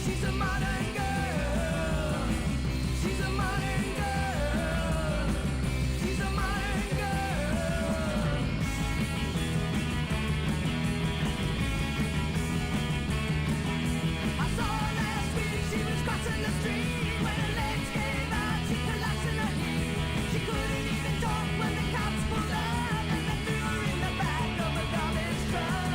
She's a modern girl. She's a modern girl. She's a modern girl. I saw her last week, she was crossing the street. When her legs gave out, she collapsed in her heat. She couldn't even talk when the cops pulled up, and they threw her in the back of a garbage truck.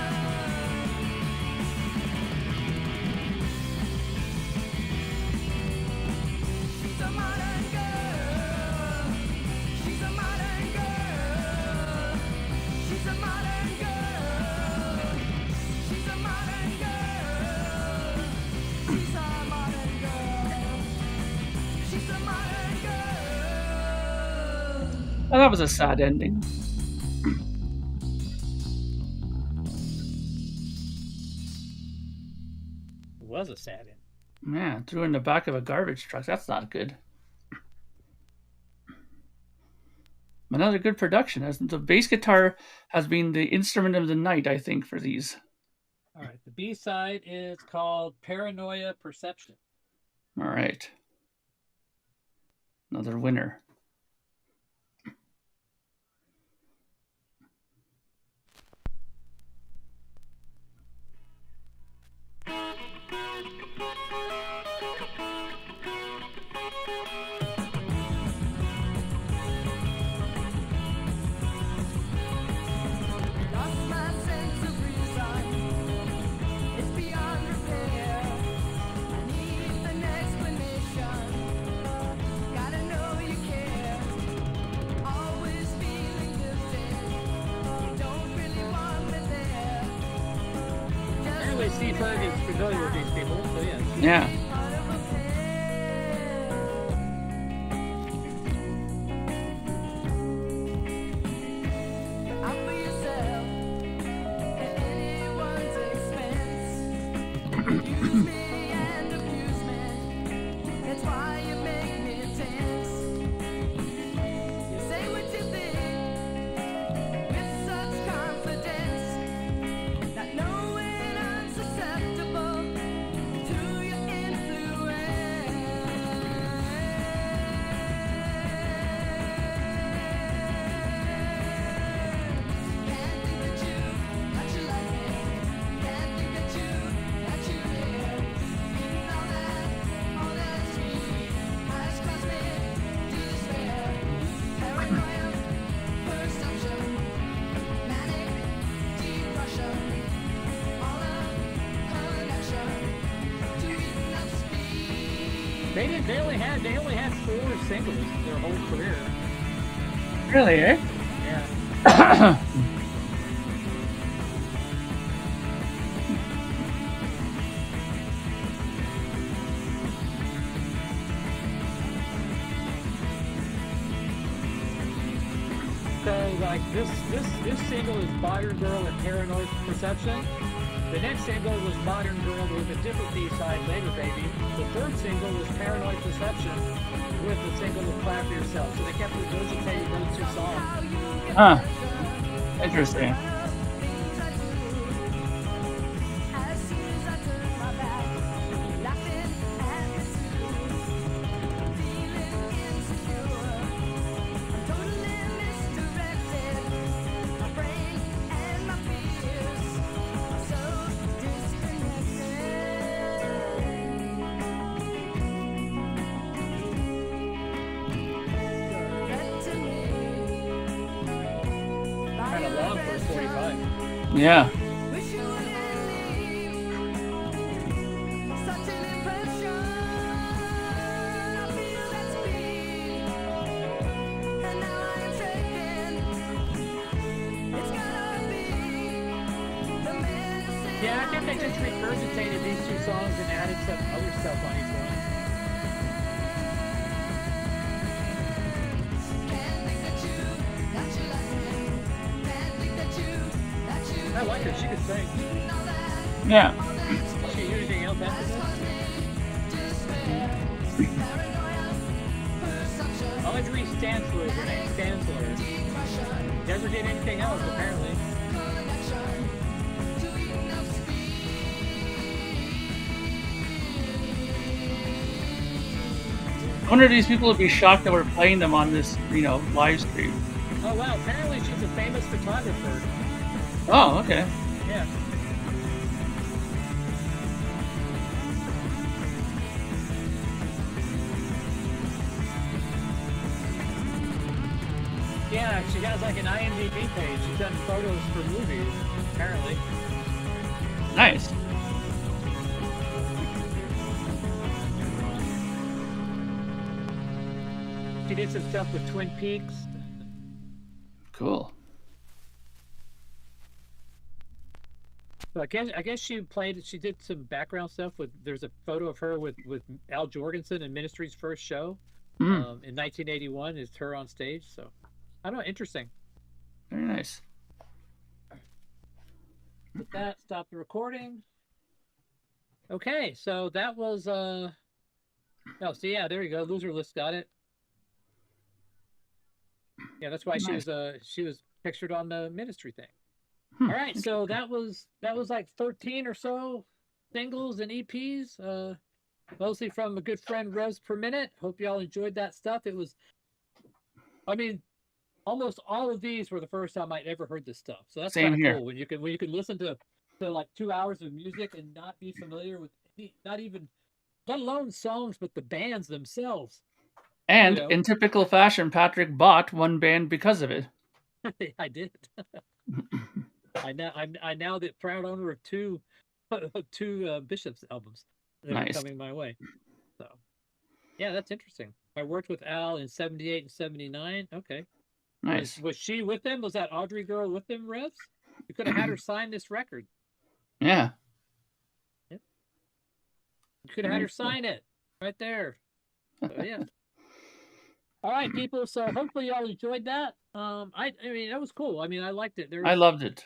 She's a modern girl. She's a modern girl. She's a modern girl. She's a modern girl. She's a modern girl. She's a modern girl. Oh, that was a sad ending. It was a sad end. Man, threw in the back of a garbage truck. That's not good. Another good production. The bass guitar has been the instrument of the night, I think, for these. All right. The B side is called Paranoia Perception. All right. Another winner. Lost my sense of reason. It's beyond repair. I need an explanation. Gotta know you care. Always feeling guilty. You don't really want me there. Apparently, Steve Ferg is familiar with these people, so yeah. Yeah. Part of a plan. Out for yourself at anyone's expense. Use me and abuse me. That's why you make me tense. You say what you think with such confidence, not knowing I'm susceptible to your influence. Can't think that you like me. Can't think that you care. Eating all that sweet has caused me to despair. Paranoia, perception, manic depression, all a connection to eating up speed. They only had 4 singles their whole career. Really, eh? Yeah. So like this single is Modern Girl and Paranoid Perception. The next single was Modern Girl with a different B-side, Later Baby. The third single was Paranoid Perception with the single of Clap for Yourself. So they kept regurgitating those 2 songs. Huh. Interesting. As soon as I turn my back, laughing at me too. Feeling insecure. I'm totally misdirected. My brain and my fears kind of long for a 45. Yeah. Wish you would leave. Such an impression. I feel that speed. And now I am shaking. It's gotta be the medicine. Yeah, I think they just regurgitated these two songs and added some other stuff on each one. Can't think that you like me. Can't think that you I like her. She could sing. know that. Yeah. She do anything else after this? All three stands for her name stands for her. Never did anything else apparently. I wonder if these people would be shocked that we're playing them on this, live stream. Oh wow, apparently she's a famous photographer. Oh, okay. Yeah. Yeah, she has like an IMDb page. She's done photos for movies, apparently. Nice. She did some stuff with Twin Peaks. Cool. So I guess she did some background stuff with. There's a photo of her with Al Jorgensen in Ministry's first show in 1981. Is her on stage. So I don't know. Interesting. Very nice. With that, stop the recording. Okay, so that was oh, so yeah, there you go. Loser list got it. Yeah, that's why Nice. she was pictured on the Ministry thing. All right, so that was like 13 or so singles and EPs, mostly from a good friend RevsPerMinute. Hope y'all enjoyed that stuff. It was, I mean, almost all of these were the first time I'd ever heard this stuff. So that's Same kind of here. cool when you can listen to like 2 hours of music and not be familiar with not even, let alone songs, but the bands themselves. And You know. in typical fashion, Patrick bought one band because of it. I did. I'm now the proud owner of two Bishop's albums that Nice. are coming my way. So, yeah, that's interesting. I worked with Al in '78 and '79. Okay, Nice. was she with them? Was that Audrey girl with them, Revs? You could have had her sign this record. Yeah. You could have had her sign it right there. So, yeah. All right, people. So hopefully y'all enjoyed that. I mean, that was cool. I mean, I liked it. I loved it.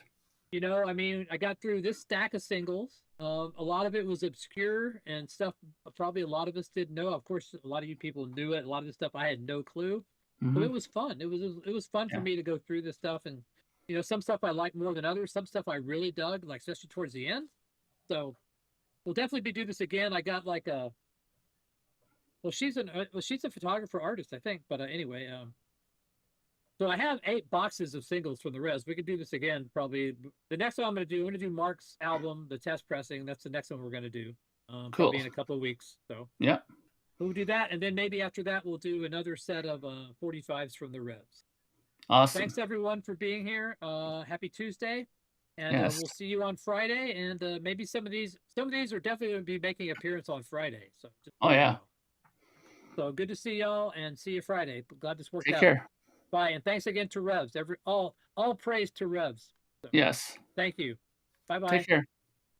You know, I mean, I got through this stack of singles. A lot of it was obscure and stuff probably a lot of us didn't know. Of course, a lot of you people knew it. A lot of the stuff I had no clue. But it was fun. It was fun for me to go through this stuff. And, some stuff I liked more than others. Some stuff I really dug, like especially towards the end. So we'll definitely do this again. I got like a... Well, she's a photographer artist, I think. But anyway, so I have 8 boxes of singles from the Revs. We could do this again, probably. The next one I'm going to do Mark's album, the test pressing. That's the next one we're going to do. Cool. Probably in a couple of weeks. So Yeah. we'll do that, and then maybe after that we'll do another set of 45's from the Revs. Awesome. Thanks everyone for being here. Happy Tuesday, and Yes. we'll see you on Friday. And maybe some of these are definitely going to be making an appearance on Friday. So just Oh, yeah. So good to see y'all, and see you Friday. Glad this worked Take out. care. Bye, and thanks again to Revs. All praise to Revs. So, Yes. thank you. Bye bye. Take care.